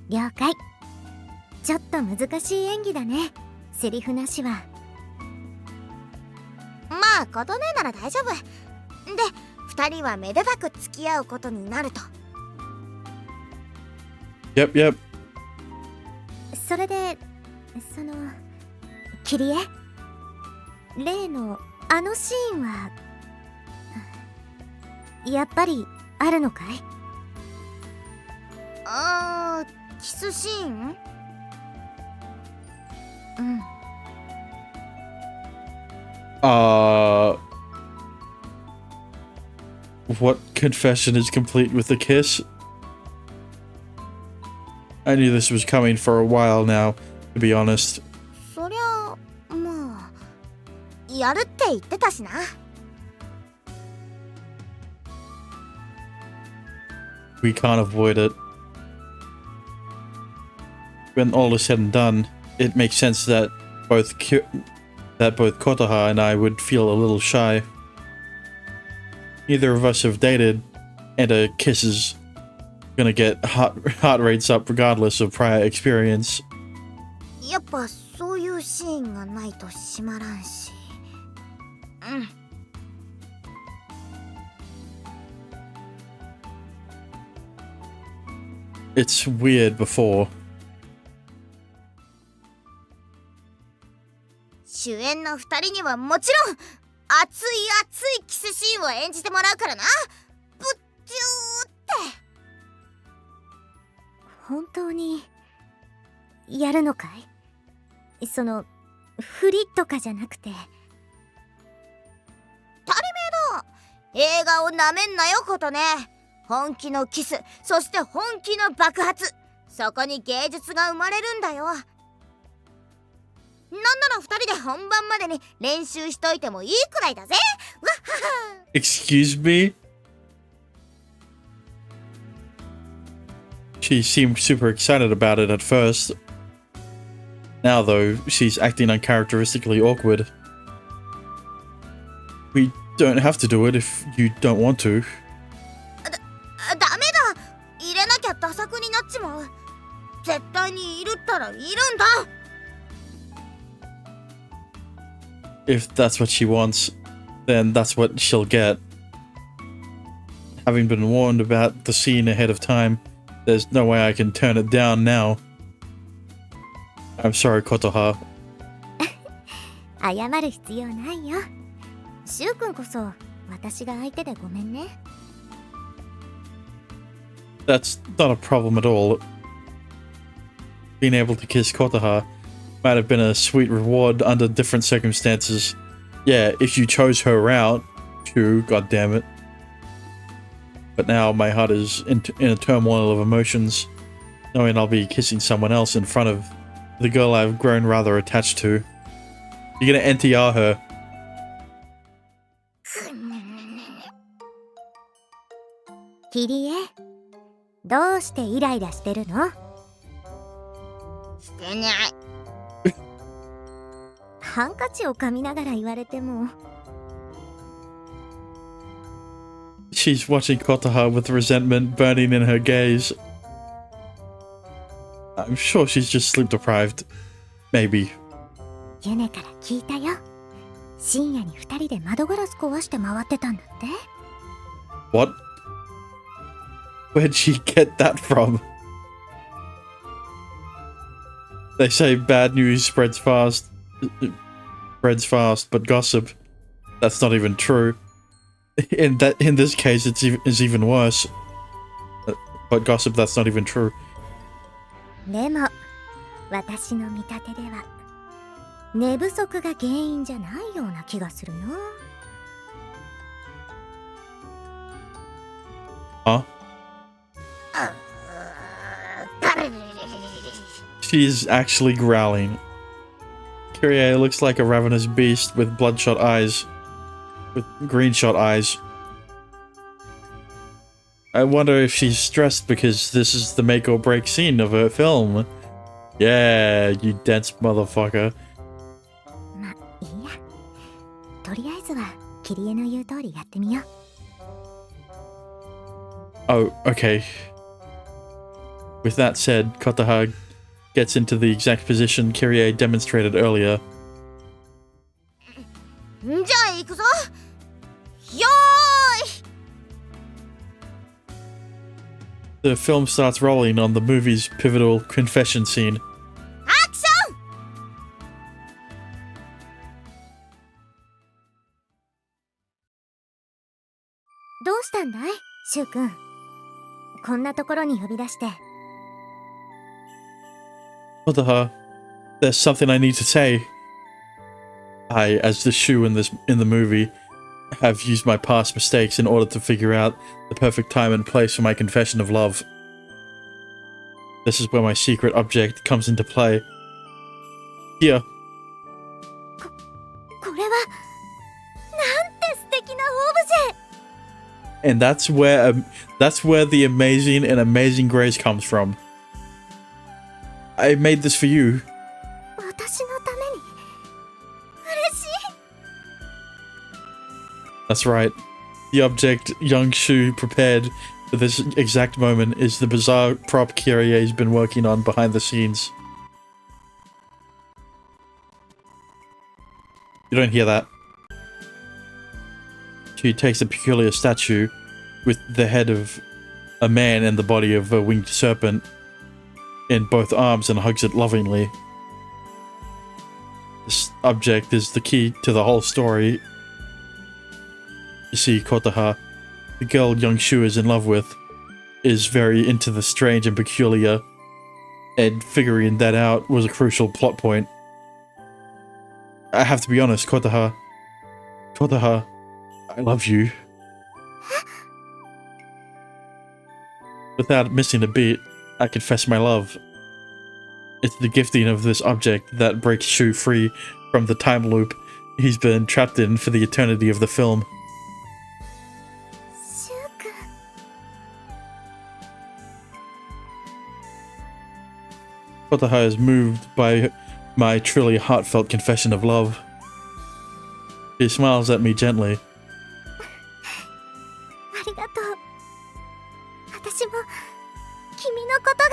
了解。ちょっと難しい演技だね。セリフなしは。まあ、琴音なら大丈夫。で、二人はめでたく付き合うことになると。 Yep, yep. それで、キリエ、例のあのシーンはやっぱりあるのかい？キスシーン？うん。What confession is complete with a kiss? I knew this was coming for a while now, to be honest. そりゃまあやるって言ってたしな。We can't avoid it. When all is said and done, it makes sense that both Kotoha and I would feel a little shy. Neither of us have dated, and a kiss is gonna get heart rates up regardless of prior experience. やっぱそういうシーンがないと閉まらんし。うん。It's weird before. 主演の二人にはもちろん熱い熱いキスシーンを演じてもらうからな。ぶっちゅーって。本当にやるのかい？そのフリとかじゃなくて。当たり前だ。映画をなめんなよことね。本気のキス、そして本気の爆発、そこに芸術が生まれるんだよ。なんなら二人で本番までに練習しといてもいいくらいだぜ。わっはは。 Excuse me? She seemed super excited about it at first. Now, though, she's acting uncharacteristically awkward. We don't have to do it if you don't want to. ダメだ。入れなきゃダサくになっちまう。絶対にいるったらいるんだ。If that's what she wants, then that's what she'll get. Having been warned about the scene ahead of time, there's no way I can turn it down now. I'm sorry, Kotoha. 謝る必要ないよ。シュウ君こそ私が相手でごめんね。That's not a problem at all. Being able to kiss Kotoha Might have been a sweet reward under different circumstances. Yeah, if you chose her route, true, god damn it. But now my heart is in a turmoil of emotions, knowing I'll be kissing someone else in front of the girl I've grown rather attached to. You're gonna NTR her. キリエ、どうしてイライラしてるの？してない。ハンカチを噛みながら言われても。She's watching Kotaha with resentment burning in her gaze. I'm sure she's just sleep deprived. Maybe. ユネから聞いたよ。深夜に二人で窓ガラス壊して回ってたんだって。What? Where'd she get that from? They say bad news spreads fast, but gossip, that's not even true. In this case, it's even worse. But gossip, that's not even true. でも、私の見立てでは、寝不足が原因じゃないような気がするな。Huh? She's actually growling. Kyrie looks like a ravenous beast with bloodshot eyes. With green-shot eyes. I wonder if she's stressed because this is the make-or-break scene of her film. Yeah, you dense motherfucker. ま、いいや。とりあえずは、キリエの言う通りやってみよう。Oh, okay. With that said, Kotaha gets into the exact position Kyrie demonstrated earlier. じゃあ行くぞ。よーい。 The film starts rolling on the movie's pivotal confession scene. アクション。どうしたんだい、シュウ君。こんなところに呼び出して。Kotaha, there's something I need to say. I, as the Shu in the movie, have used my past mistakes in order to figure out the perfect time and place for my confession of love. This is where my secret object comes into play. Here. これはなんて素敵なオブジェ。 And that's where the amazing and amazing grace comes from. I made this for you. 私のために嬉しい。 That's right. The object young Shu prepared for this exact moment is the bizarre prop Kyrie's been working on behind the scenes. You don't hear that. She takes a peculiar statue with the head of a man and the body of a winged serpent in both arms and hugs it lovingly. This object is the key to the whole story. You see, Kotaha, the girl young Shu is in love with, is very into the strange and peculiar, and figuring that out was a crucial plot point. I have to be honest, Kotaha, I love you. Without missing a beat, I confess my love. It's the gifting of this object that breaks Shu free from the time loop he's been trapped in for the eternity of the film. シュウ君。Kotaha is moved by my truly heartfelt confession of love. He smiles at me gently. ありがとう。私も君のこと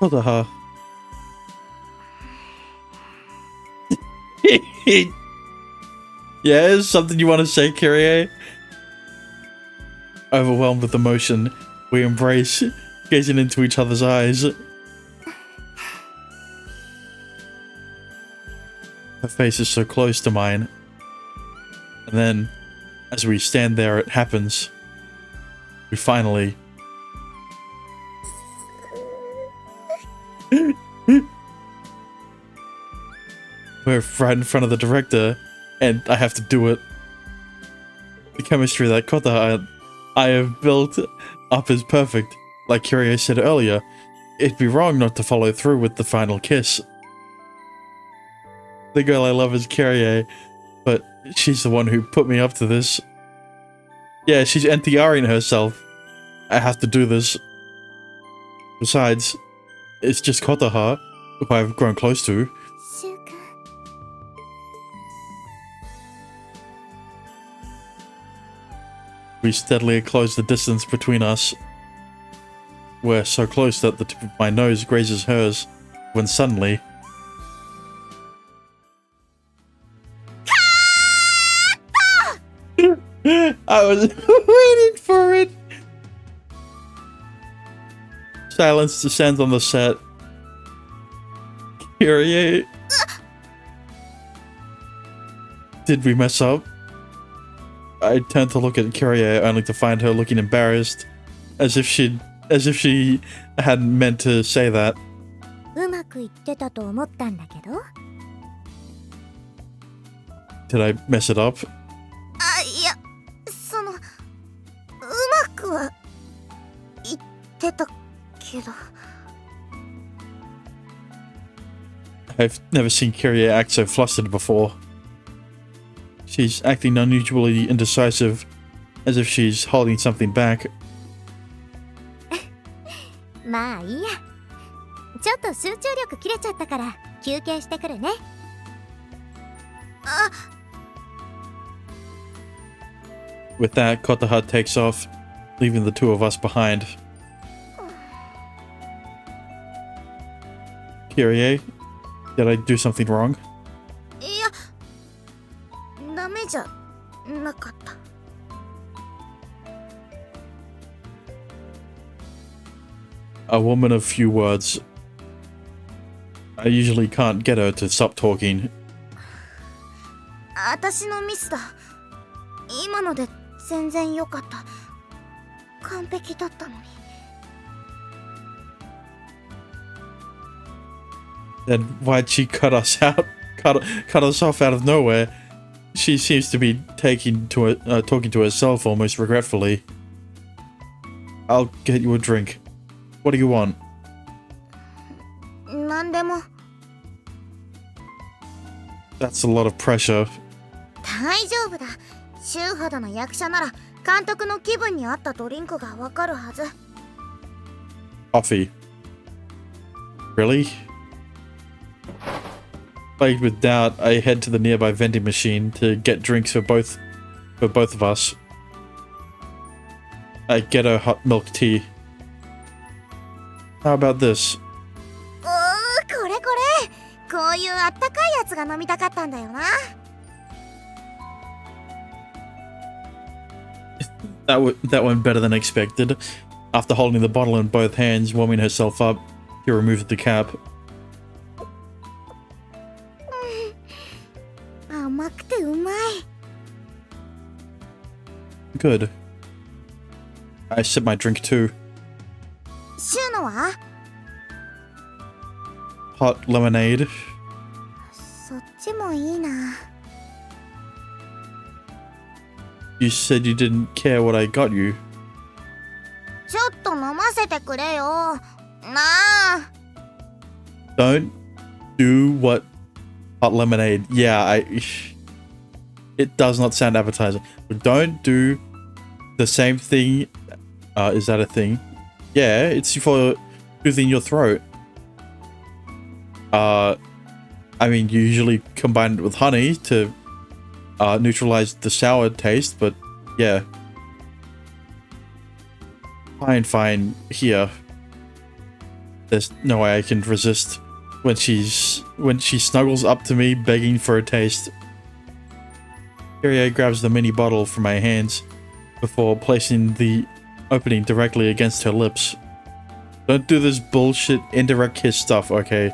が。 Kotaha. Yeah, is something you want to say, Kyrie? Overwhelmed with emotion, we embrace, gazing into each other's eyes. Her face is so close to mine. And then, as we stand there, it happens. We finally... we're right in front of the director, and I have to do it. The chemistry that Kota I have built up is perfect. Like Kirie said earlier, it'd be wrong not to follow through with the final kiss. The girl I love is Kirie, but she's the one who put me up to this. Yeah, she's NTRing herself. I have to do this. Besides, it's just Kotaha, who I've grown close to. シュウ君 We steadily close the distance between us. We're so close that the tip of my nose grazes hers, when suddenly... I was waiting for it! Silence descends on the set. Kirie... Did we mess up? I turned to look at Kirie, only to find her looking embarrassed, as if she hadn't meant to say that. うまくいってたと思ったんだけど Did I mess it up? あ、いや、そのうまくはいってたけど I've never seen Kirie act so flustered before. She's acting unusually indecisive, as if she's holding something back. まあいいやちょっと集中力切れちゃったから休憩してくるねあ With that, Kotaha takes off, leaving the two of us behind. Kirie, did I do something wrong? いやダメじゃなかった A woman of few words. I usually can't get her to stop talking. 私のミスだ今ので全然良かった完璧だったのに Then why'd she cut us out? Cut us off out of nowhere? She seems to be talking to herself almost regretfully. I'll get you a drink. What do you want? 何でも That's a lot of pressure. 大丈夫だ週ほどの役者なら監督の気分に合ったドリンクがわかるはず Coffee. Really? Plagued with doubt, I head to the nearby vending machine to get drinks for both of us. I get a hot milk tea. How about this? おーこれこれこういうあったかいやつが飲みたかったんだよな That went better than expected. After holding the bottle in both hands, warming herself up, she removed the cap. 甘くてうまい Good. I sip my drink too. シュウのは Hot lemonade. そっちもいいな You said you didn't care what I got you. ちょっと飲ませてくれよなあ Don't do what hot lemonade. Yeah, it does not sound appetizing. But don't do the same thing. Is that a thing? Yeah, it's for soothing your throat. I mean, you usually combine it with honey to neutralize the sour taste, but yeah. Fine, here. There's no way I can resist when she snuggles up to me begging for a taste. Kirie grabs the mini bottle from my hands before placing the opening directly against her lips. Don't do this bullshit indirect kiss stuff, okay?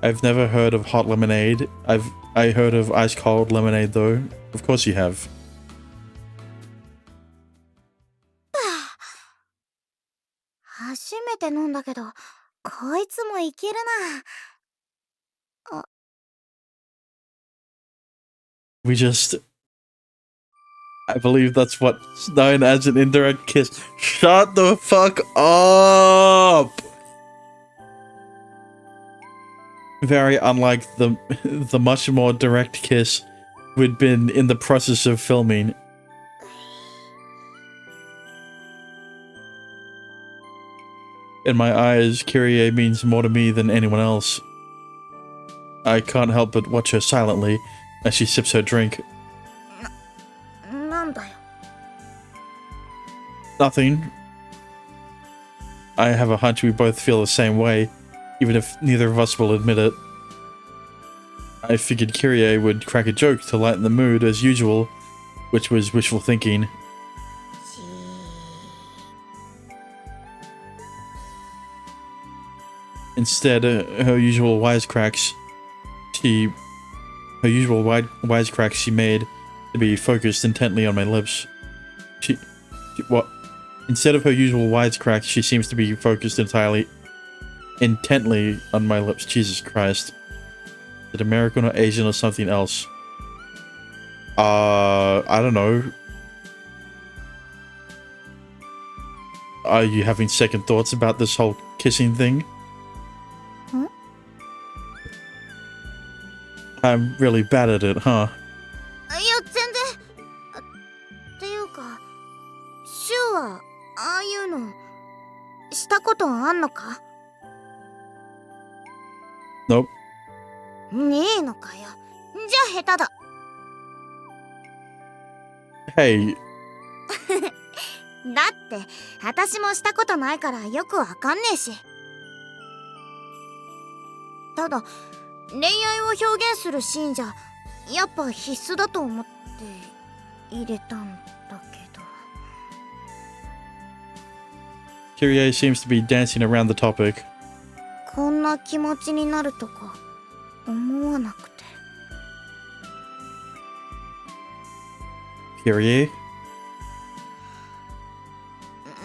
I've never heard of hot lemonade. I heard of ice cold lemonade though. Of course you have. 初めて飲んだけど、こいつもいけるな。We just... I believe that's what's known as an indirect kiss. Shut the fuck up! Very unlike the much more direct kiss we'd been in the process of filming. In my eyes, Kyrie means more to me than anyone else. I can't help but watch her silently as she sips her drink. なんだよ。 Nothing. I have a hunch we both feel the same way, even if neither of us will admit it. I figured Kyrie would crack a joke to lighten the mood as usual, which was wishful thinking. Instead, her usual wisecracks she made to be focused intently on my lips. Instead of her usual wisecracks, she seems to be focused intently on my lips. Jesus Christ. Is it American or Asian or something else? I don't know. Are you having second thoughts about this whole kissing thing? Huh? I'm really bad at it, huh? いや、全然。っていうか、シュウは、ああいうの、したことあんのか？ Nope. ねえのかよ。じゃあ下手だ。 Hey, だって、私もしたことないからよくわかんねえし。ただ、恋愛を表現するシーンじゃ、やっぱ必須だと思って入れたんだけど。 Kyrie seems to be dancing around the topic. こんな気持ちになるとか思わなくて。 Kyrie?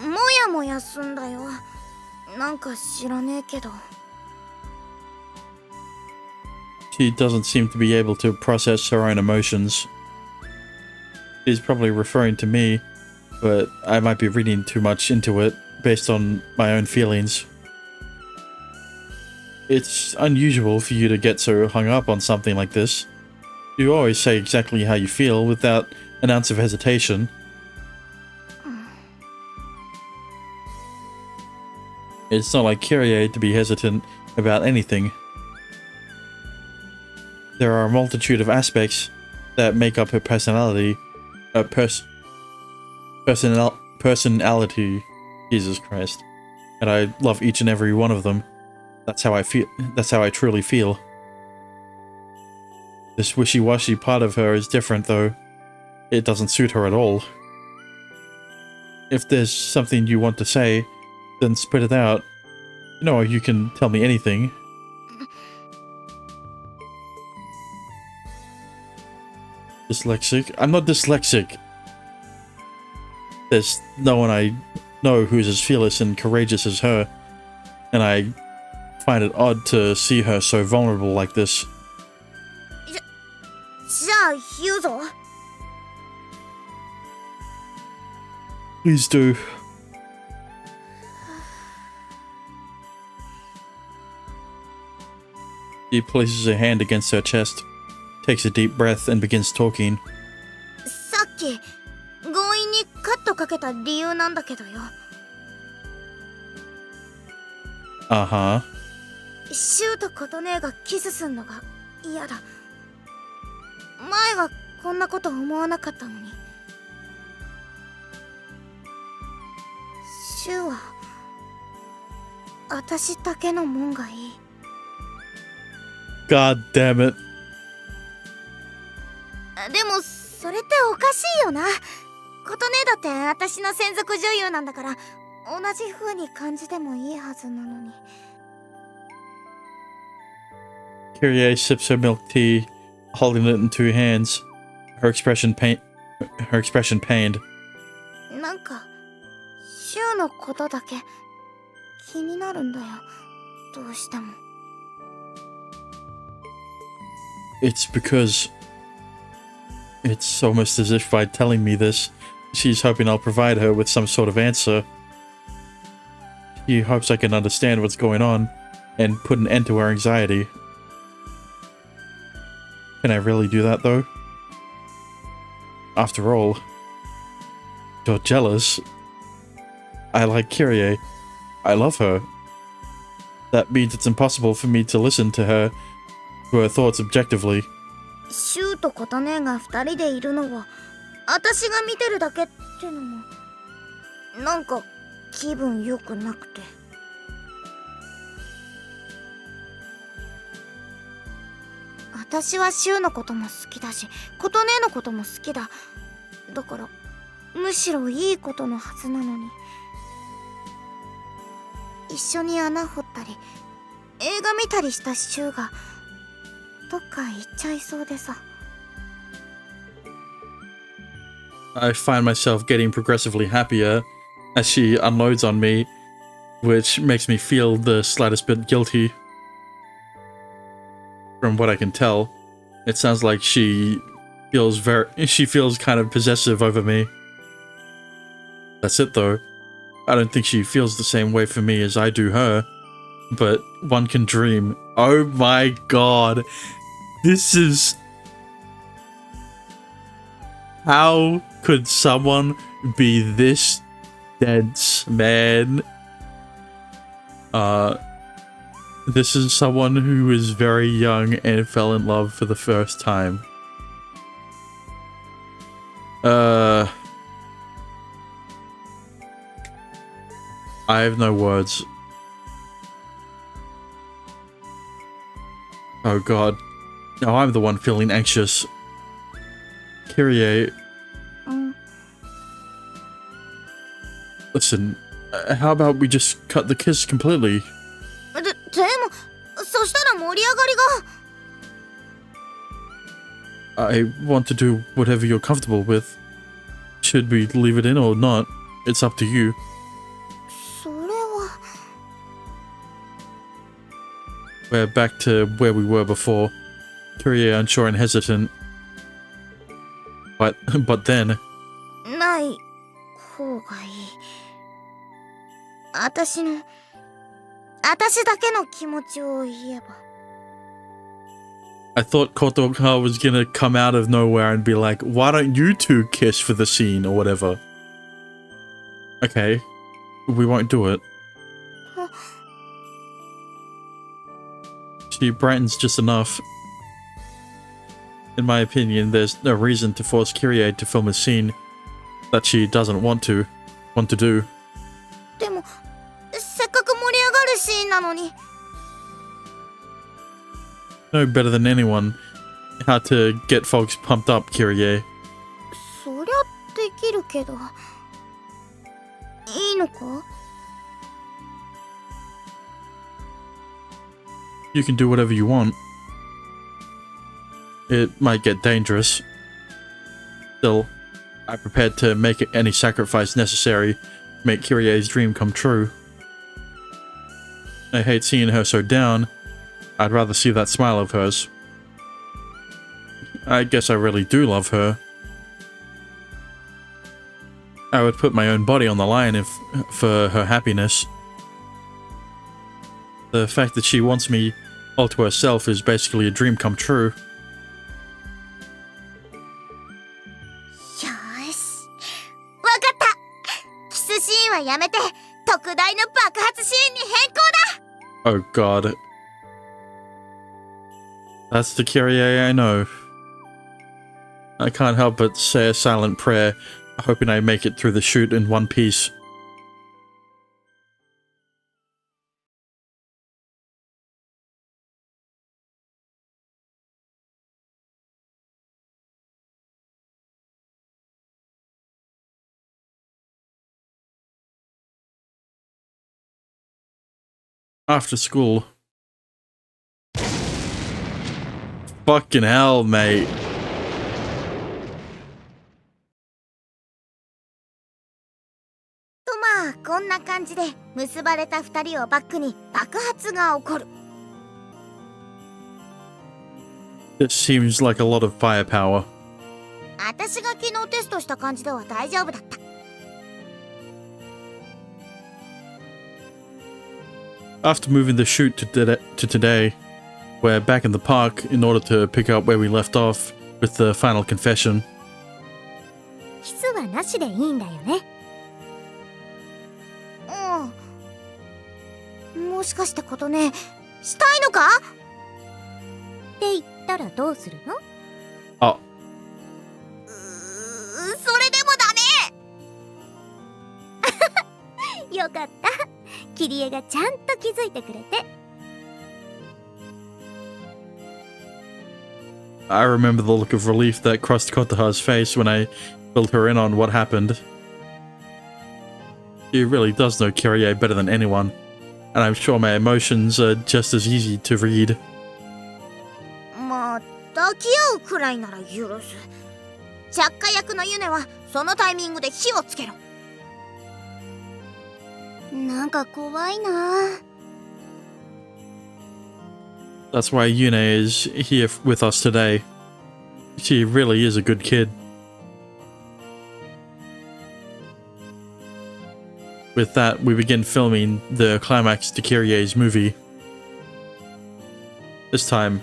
もやもやすんだよ。なんか知らねえけど。 She doesn't seem to be able to process her own emotions. She's probably referring to me, but I might be reading too much into it based on my own feelings. It's unusual for you to get so hung up on something like this. You always say exactly how you feel without an ounce of hesitation. It's not like Kyrie to be hesitant about anything. There are a multitude of aspects that make up her personality. Personality. Jesus Christ. And I love each and every one of them. That's how I feel. That's how I truly feel. This wishy-washy part of her is different, though. It doesn't suit her at all. If there's something you want to say, then spit it out. You know, you can tell me anything. Dyslexic? I'm not dyslexic. There's no one I know who's as fearless and courageous as her, and I find it odd to see her so vulnerable like this. じゃあ言うぞ。 Please do. He places a hand against her chest, takes a deep breath, and begins talking. さっき強引にカットかけた理由なんだけどよ。 Uh-huh. シュウとコトネがキスすんのが嫌だ。前はこんなこと思わなかったのに。シュウは私だけのもんがいい。 God damn it. でもそれっておかしいよな。コトネだって私の専属女優なんだから、同じ風に感じてもいいはずなのに。 Kyrie sips her milk tea, holding it in two hands. Her expression pained. なんかシュウのことだけ気になるんだよ。どうしても。It's because it's almost as if by telling me this, she's hoping I'll provide her with some sort of answer. She hopes I can understand what's going on and put an end to her anxiety. Can I really do that, though? After all, you're jealous. I like Kyrie. I love her. That means it's impossible for me to listen to her thoughts objectively. シュウと琴音が二人でいるのを私が見てるだけってのもなんか気分良くなくて。私はシュウのことも好きだし琴音のことも好きだ。だからむしろいいことのはずなのに。一緒に穴掘ったり映画見たりしたシュウがどっか行っちゃいそうでさ。I find myself getting progressively happier as she unloads on me, which makes me feel the slightest bit guilty. From what I can tell, it sounds like she feels kind of possessive over me. That's it though. I don't think she feels the same way for me as I do her, but one can dream. Oh my god. This is... How could someone be this dense, man? This is someone who is very young and fell in love for the first time. I have no words. Oh god. Now I'm the one feeling anxious. Kyrie. Listen, how about we just cut the kiss completely? でもそしたら盛り上がりが I want to do whatever you're comfortable with. Should we leave it in or not? It's up to you. それは We're back to where we were before. Kyrie unsure and hesitant. But then... ない方がいい。私だけの気持ちを言えば。I thought Kotoka was gonna come out of nowhere and be like, why don't you two kiss for the scene or whatever? Okay, we won't do it. She brightens just enough. In my opinion, there's no reason to force Kyrie to film a scene that she doesn't want to do. でもせっかく盛り上がるシーンなのに。Know better than anyone how to get folks pumped up, Kyrie. そりゃできるけどいいのか？ You can do whatever you want. It might get dangerous. Still, I'm prepared to make any sacrifice necessary to make Kyrie's dream come true. I hate seeing her so down. I'd rather see that smile of hers. I guess I really do love her. I would put my own body on the line for her happiness. The fact that she wants me all to herself is basically a dream come true. よーし、わかった。キスシーンはやめて特大の爆発シーンに変更だ。 Oh god. That's the Kyrie I know. I can't help but say a silent prayer, hoping I make it through the shoot in one piece. After school. Fucking hell, mate. とまあこんな感じで結ばれた2人をバックに爆発が起こる。 It seems like a lot of firepower. 私が昨日テストした感じでは大丈夫だった。 After moving the shoot to today, we're back in the park in order to pick up where we left off with the final confession. キスはなしでいいんだよね。もしかしてことね、したいのかって言ったらどうするの？あ、それでもダメ。よかった。キリエがちゃんと気づいてくれて。 I remember the look of relief that crossed Kotaha's face when I filled her in on what happened. She really does know Kyrie better than anyone, and I'm sure my emotions are just as easy to read. まあ抱き合うくらいなら許す。着火役のユネはそのタイミングで火をつけろ。なんか怖いな。 That's why Yune is here with us today. She really is a good kid. With that, we begin filming the climax to Kyrie's movie. This time,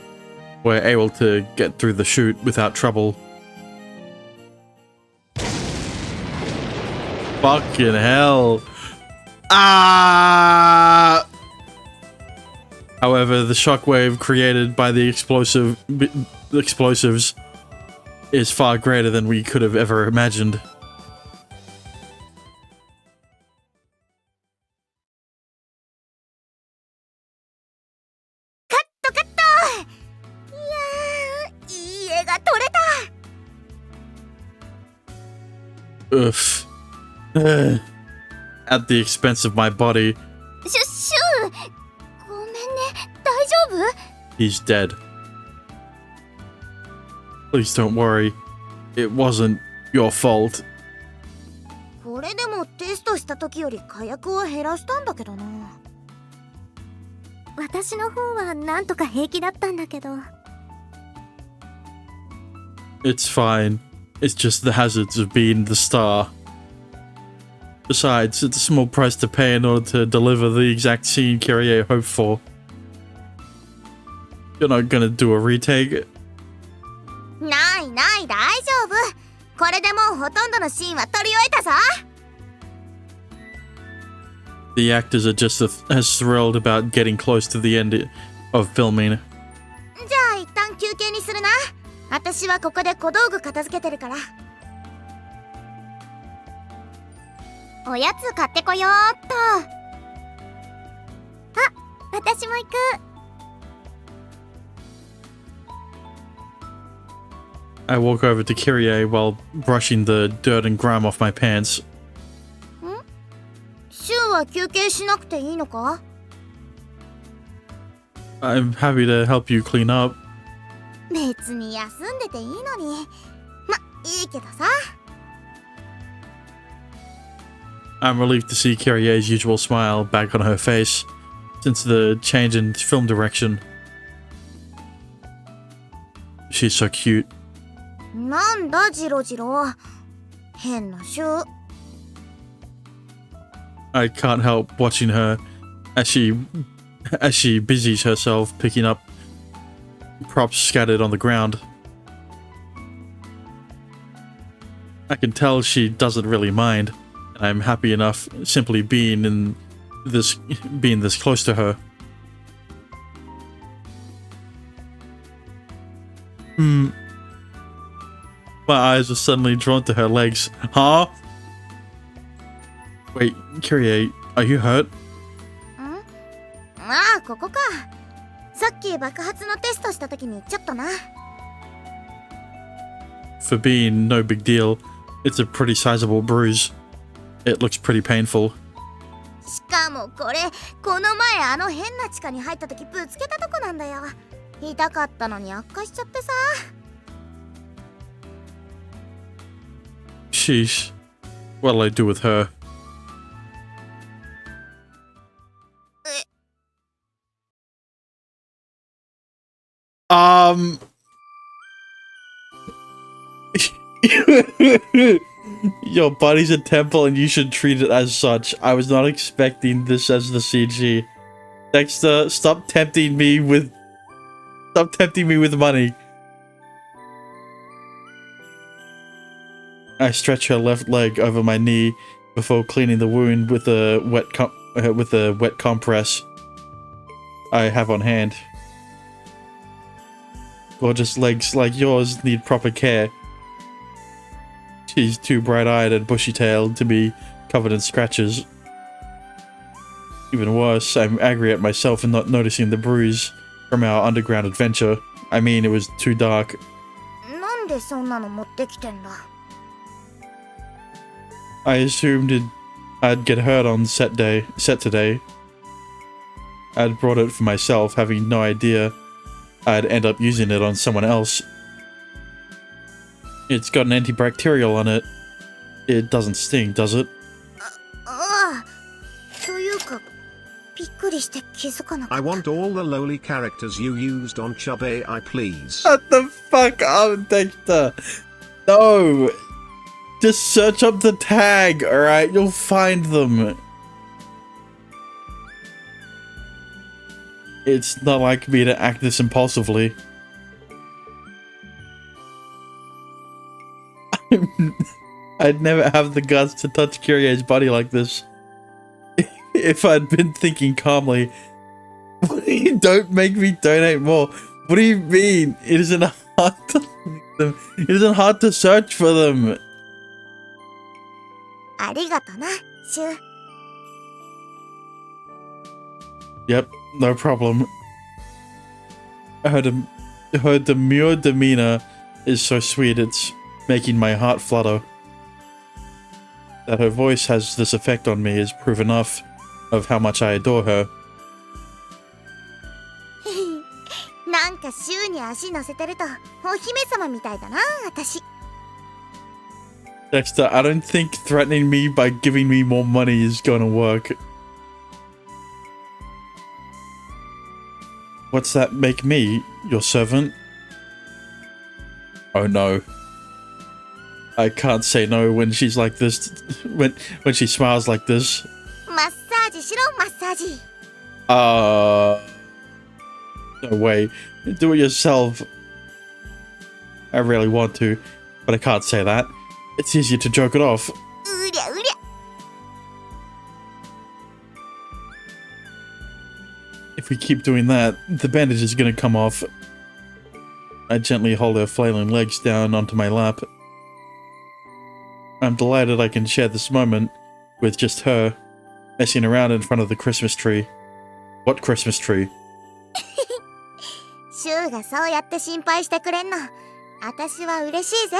we're able to get through the shoot without trouble. Fucking hell. Ah! However, the shockwave created by the explosives is far greater than we could have ever imagined. Oof. At the expense of my body. シュー、ごめんね。大丈夫？ He's dead. Please don't worry. It wasn't your fault. これでもテストした時より火薬は減らしたんだけどな。私の方はなんとか平気だったんだけど。 It's fine. It's just the hazards of being the star. Besides, it's a small price to pay in order to deliver the exact scene Kyrie hoped for. You're not gonna do a retake? ないない大丈夫。これでもうほとんどのシーンは撮り終えたぞ。 The actors are just as thrilled about getting close to the end of filming. じゃあ一旦休憩にするな。私はここで小道具片付けてるから。おやつ買ってこようっと。あ、私も行く。 I walk over to Kyrie while brushing the dirt and grime off my pants. シュウは休憩しなくていいのか？ I'm happy to help you clean up. 別に休んでていいのに。ま、いいけどさ。 I'm relieved to see Kyrie's usual smile back on her face since the change in film direction. She's so cute. なんだジロジロ。変なシュウ。 I can't help watching her as she busies herself picking up props scattered on the ground. I can tell she doesn't really mind, and I'm happy enough simply being this close to her. My eyes are suddenly drawn to her legs. Huh? Wait, Kyrie, are you hurt? ああ、ここか。さっき爆発のテストした時にちょっとな。 For being no big deal, it's a pretty sizable bruise. It looks pretty painful. しかもこれ、この前あの変な地下に入った時ぶつけたとこなんだよ。痛かったのに悪化しちゃってさ。 Sheesh. What'll I do with her? Your body's a temple and you should treat it as such. I was not expecting this as the CG. Dexter, stop tempting me with money. I stretch her left leg over my knee before cleaning the wound with a wet compress I have on hand. Gorgeous legs like yours need proper care. She's too bright-eyed and bushy-tailed to be covered in scratches. Even worse, I'm angry at myself for not noticing the bruise from our underground adventure. I mean, it was too dark. なんでそんなの持ってきてんだ I assumed I'd get hurt on set today. I'd brought it for myself, having no idea I'd end up using it on someone else. It's got an antibacterial on it. It doesn't sting, does it? ああというかびっくりして気づかなか I った want all the lowly characters you used on Chub AI, please. Shut the fuck up, Dexter! No! Just search up the tag, alright? You'll find them. It's not like me to act this impulsively. I'd never have the guts to touch Kyrie's body like this. If I'd been thinking calmly. Don't make me donate more. What do you mean? It isn't hard to find them. It isn't hard to search for them. ありがとなシュ Yep, no problem. Her demure demeanor is so sweet, it's making my heart flutter. That her voice has this effect on me is proof enough of how much I adore her. なんかシュに足乗せてるとお姫様みたいだな私 Dexter, I don't think threatening me by giving me more money is gonna work. What's that make me? Your servant? Oh no. I can't say no when she's like this. When she smiles like this. マッサージしろマッサージ No way. Do it yourself. I really want to, but I can't say that. It's easier to joke it off. うりゃうりゃ If we keep doing that, the bandage is gonna come off. I gently hold her flailing legs down onto my lap. I'm delighted I can share this moment with just her, messing around in front of the Christmas tree. What Christmas tree? シュがそうやって心配してくれんの私は嬉しいぜ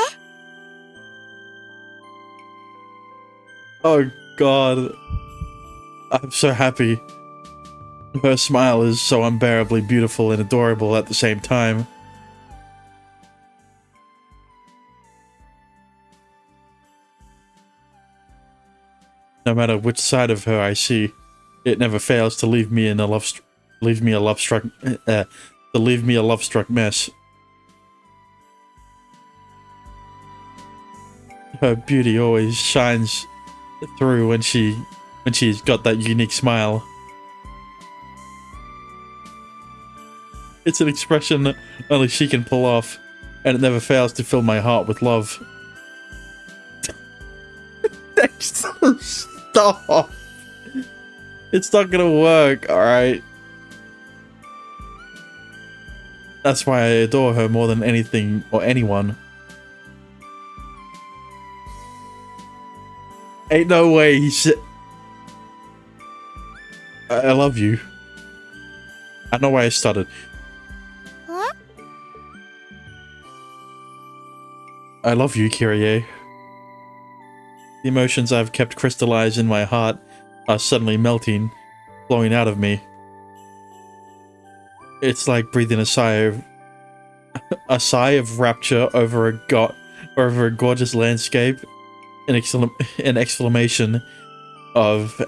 Oh god. I'm so happy. Her smile is so unbearably beautiful and adorable at the same time. No matter which side of her I see, it never fails to leave me a love struck mess. Her beauty always shines through when she's got that unique smile. It's an expression only she can pull off, and it never fails to fill my heart with love. Stop! It's not gonna work, alright? That's why I adore her more than anything or anyone. Ain't no way he said... I love you. I know why I started. What? I love you, Kyrie. The emotions I've kept crystallized in my heart are suddenly melting, flowing out of me. It's like breathing a sigh of rapture over a gorgeous landscape, an exclamation of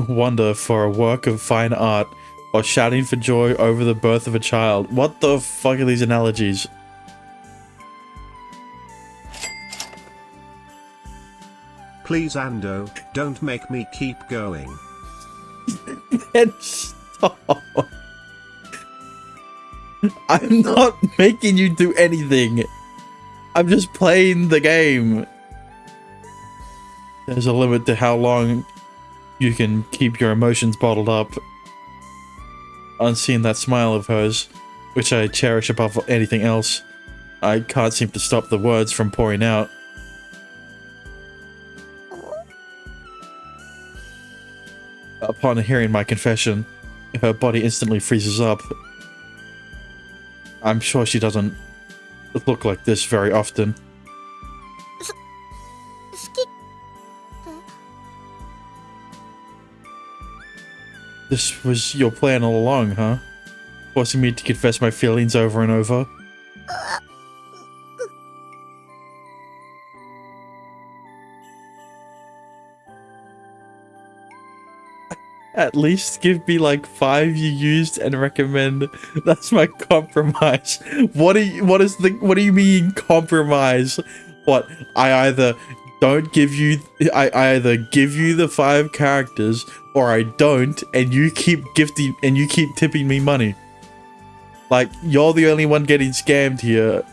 wonder for a work of fine art or shouting for joy over the birth of a child. What the fuck are these analogies? Please, Ando, don't make me keep going. And stop. I'm not making you do anything. I'm just playing the game. There's a limit to how long you can keep your emotions bottled up. On seeing that smile of hers, which I cherish above anything else, I can't seem to stop the words from pouring out. Upon hearing my confession, her body instantly freezes up. I'm sure she doesn't look like this very often. 好き This was your plan all along, huh? Forcing me to confess my feelings over and over. At least give me like 5 you used and recommend. That's my compromise. What do you mean compromise? What, I either give you the 5 characters or I don't, and you keep tipping me money. Like, you're the only one getting scammed here.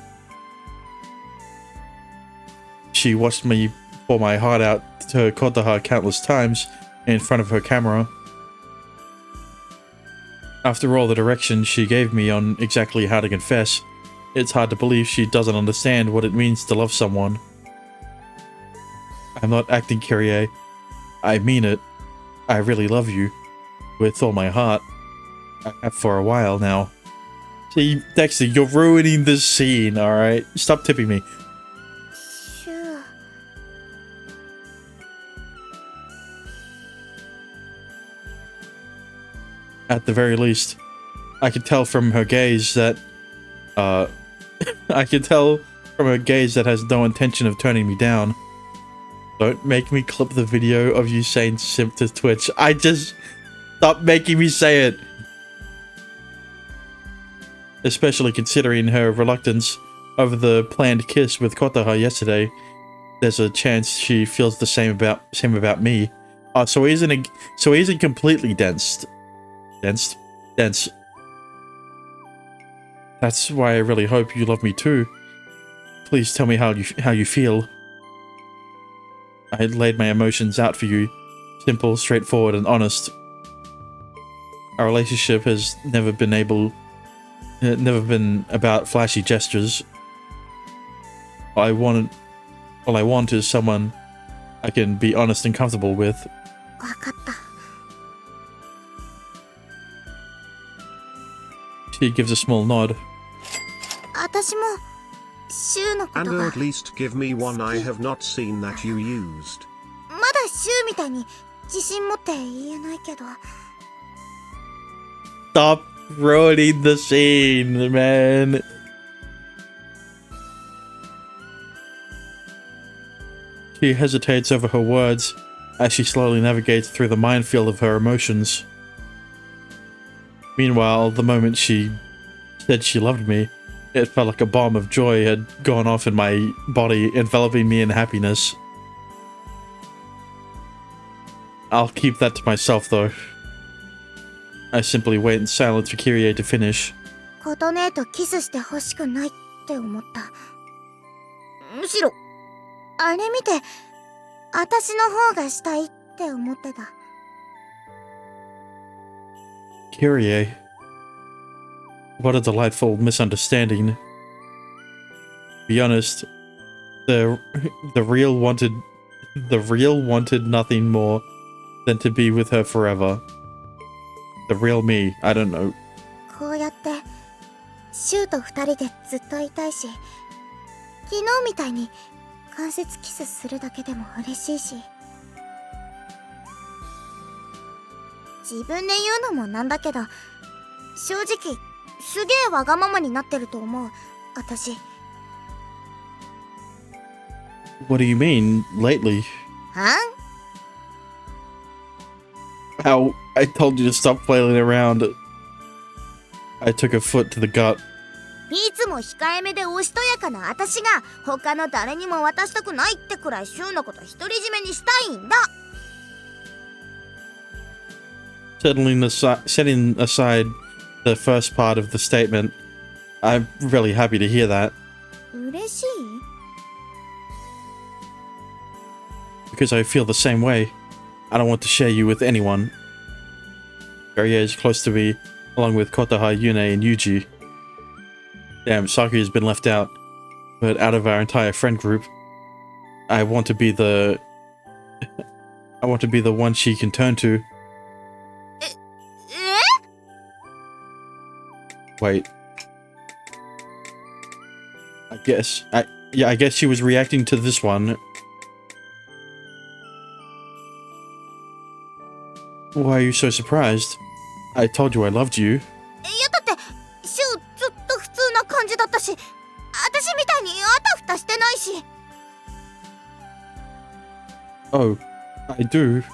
She watched me pour my heart out to Kotaha countless times in front of her camera. After all the directions she gave me on exactly how to confess, it's hard to believe she doesn't understand what it means to love someone. I'm not acting, Kyrie. I mean it. I really love you. With all my heart. I have for a while now. See, Dexter, you're ruining this scene, alright? Stop tipping me. シュウ At the very least, I could tell from her gaze that, I could tell from her gaze that has no intention of turning me down. Don't make me clip the video of you saying simp to Twitch. Stop making me say it. Especially considering her reluctance over the planned kiss with Kotaha yesterday. There's a chance she feels the same about me. So he isn't completely dense. Dense. That's why I really hope you love me too. Please tell me how you feel. I laid my emotions out for you. Simple, straightforward, and honest. Our relationship has never been about flashy gestures. All I want is someone I can be honest and comfortable with. わかった She gives a small nod. 私もシュウのこと Ando, が at least give me one I have not seen that you used. まだシュウみたいに自信持って言えないけど Stop ruining the scene, man. She hesitates over her words as she slowly navigates through the minefield of her emotions. Meanwhile, the moment she said she loved me, it felt like a bomb of joy had gone off in my body, enveloping me in happiness. I'll keep that to myself, though. I simply wait in silence for Kyrie to finish. 琴姉とキスしてほしくないって思ったむしろあれ見て私の方がしたいって思ってた Kyrie. What a delightful misunderstanding. Be honest, the real wanted nothing more than to be with her forever. The real me, I don't know. こうやってシュウと二人でずっといたいし昨日みたいに間接キスするだけでも嬉しいし自分で言うのもなんだけど正直すげえわがままになってると思う私 What do you mean, lately? はん How I told you to stop flailing around. I took a foot to the gut. いつも控えめでおしとやかな私が他の誰にも渡したくないってくらいシュウのこと独り占めにしたいんだ。Setting aside the first part of the statement, I'm really happy to hear that. 嬉しい？ Because I feel the same way. I don't want to share you with anyone. Kyrie is close to me, along with Kotaha, Yune, and Yuji. Damn, Saku has been left out. But out of our entire friend group, I want to be the one she can turn to. Wait. I guess she was reacting to this one. Why are you so surprised? I told you I loved you. いやだってシュウずっと普通な感じだったし、私みたいにあたふたしてないし。Oh, I do.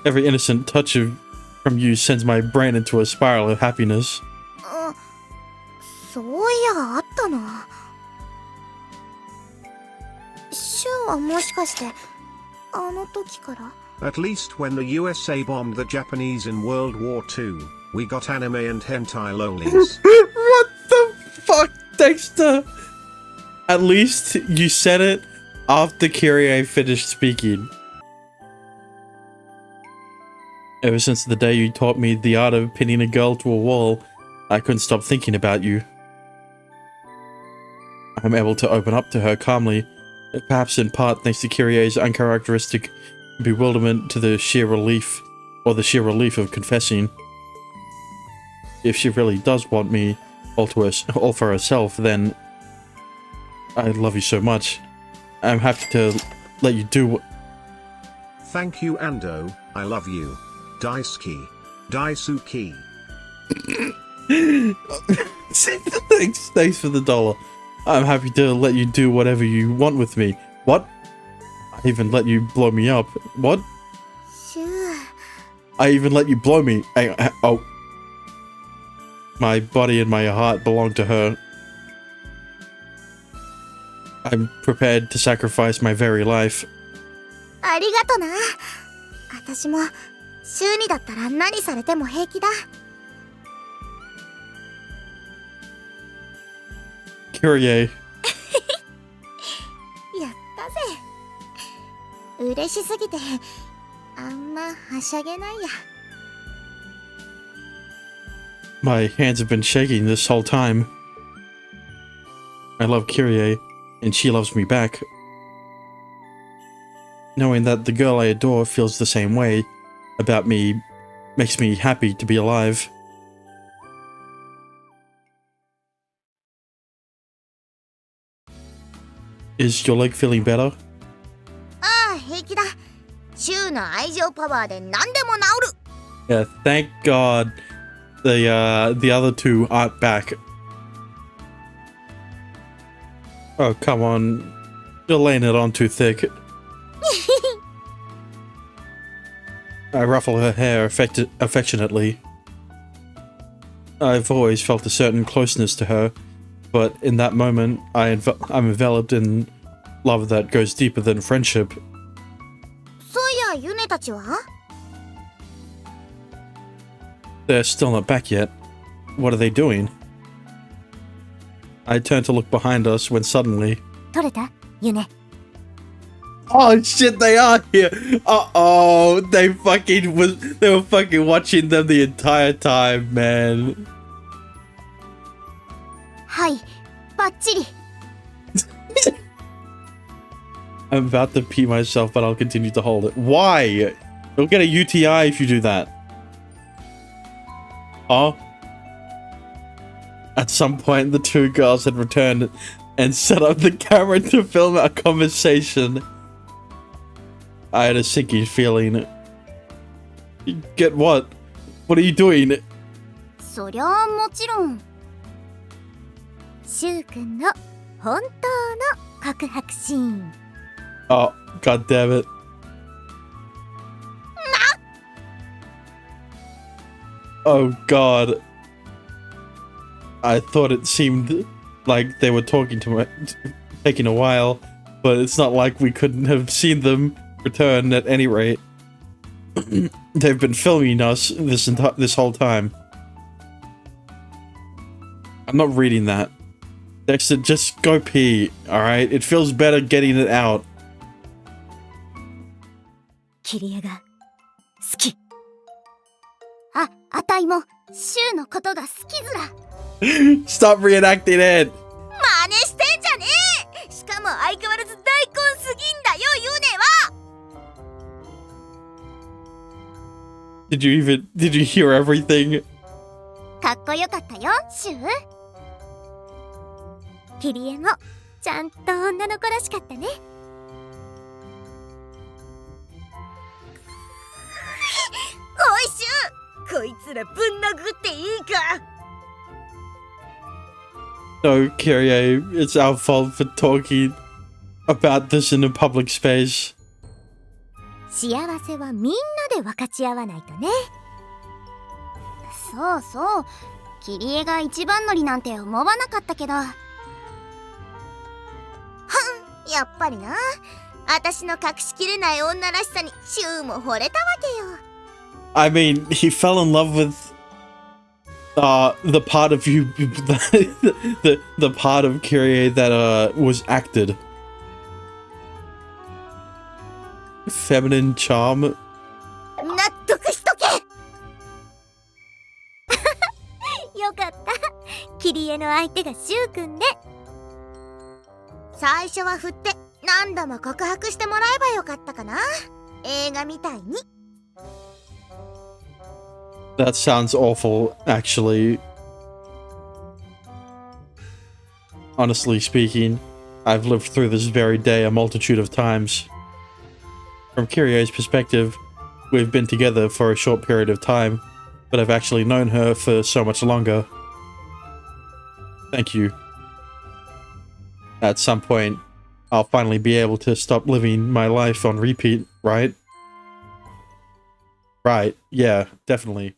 Every innocent touch from you sends my brain into a spiral of happiness. そういやあったな。シュウはもしかしてあの時から？ At least when the USA bombed the Japanese in World War II, we got anime and hentai lolis. What the fuck, Dexter? At least you said it after Kyrie finished speaking. Ever since the day you taught me the art of pinning a girl to a wall, I couldn't stop thinking about you. I'm able to open up to her calmly, perhaps in part thanks to Kyrie's uncharacteristic bewilderment to the sheer relief of confessing. If she really does want me all for herself, then I love you so much. I'm happy to let you do what... Thank you, Ando. I love you. Daisuki. Daisuki. Thanks for the dollar. I'm happy to let you do whatever you want with me. What? I even let you blow me up. What? シュウ。 I even let you blow me. Oh. My body and my heart belong to her. I'm prepared to sacrifice my very life. ありがとな。私もシュウにだったら何されても平気だ。 Kyrie. やったぜ。嬉しすぎてあんまはしゃげないや。 My hands have been shaking this whole time. I love Kyrie, and she loves me back. Knowing that the girl I adore feels the same way about me makes me happy to be alive. Is your leg feeling better? ああ、平気だ。シュウの愛情パワーで何でも治る。 Yeah, thank God the other two aren't back. Oh, come on. You're laying it on too thick. I ruffle her hair affectionately. I've always felt a certain closeness to her, but in that moment, I'm enveloped in love that goes deeper than friendship. そういや、ユネたちは？ They're still not back yet. What are they doing? I turn to look behind us when suddenly... 取れた？ユネ。 Oh shit, they are here! Uh-oh, they were fucking watching them the entire time, man. はい、バッチリ。 I'm about to pee myself, but I'll continue to hold it. Why? You'll get a UTI if you do that. Oh. At some point, the two girls had returned and set up the camera to film our conversation. I had a sinking feeling. Get what? What are you doing? そりゃあもちろん。シュウくんの本当の告白シーン。 Oh, god damn it. Oh god. I thought it seemed like they were talking to me, taking a while, but it's not like we couldn't have seen them return at any rate. They've been filming us this whole time. I'm not reading that. Dexter, just go pee, alright? It feels better getting it out. キリエが好き。あたいもシュウのことが好きずら。 Stop reenacting it! 真似してんじゃねえ。しかも相変わらず大根すぎんだよ、ユネは。 Did you hear everything? かっこよかったよ、シュウ。キリエもちゃんと女の子らしかったね。おいシュウ、こいつらぶん殴っていいか。 No, Kyrie, it's our fault for talking about this in a public space. 幸せはみんなで分かち合わないとね。そうそう、キリエが一番乗りなんて思わなかったけど。はん、やっぱりな。私の隠しきれない女らしさにシュウも惚れたわけよ。 I mean, he fell in love with the part of you, the part of Kyrie that was acted. Feminine charm. 納得しとけ。よかった。キリエの相手がシュウくんで。最初は振って何度も告白してもらえばよかったかな。映画みたいに。 That sounds awful, actually. Honestly speaking, I've lived through this very day a multitude of times. From Kyrie's perspective, we've been together for a short period of time, but I've actually known her for so much longer. Thank you. At some point, I'll finally be able to stop living my life on repeat, right? Right, yeah, definitely.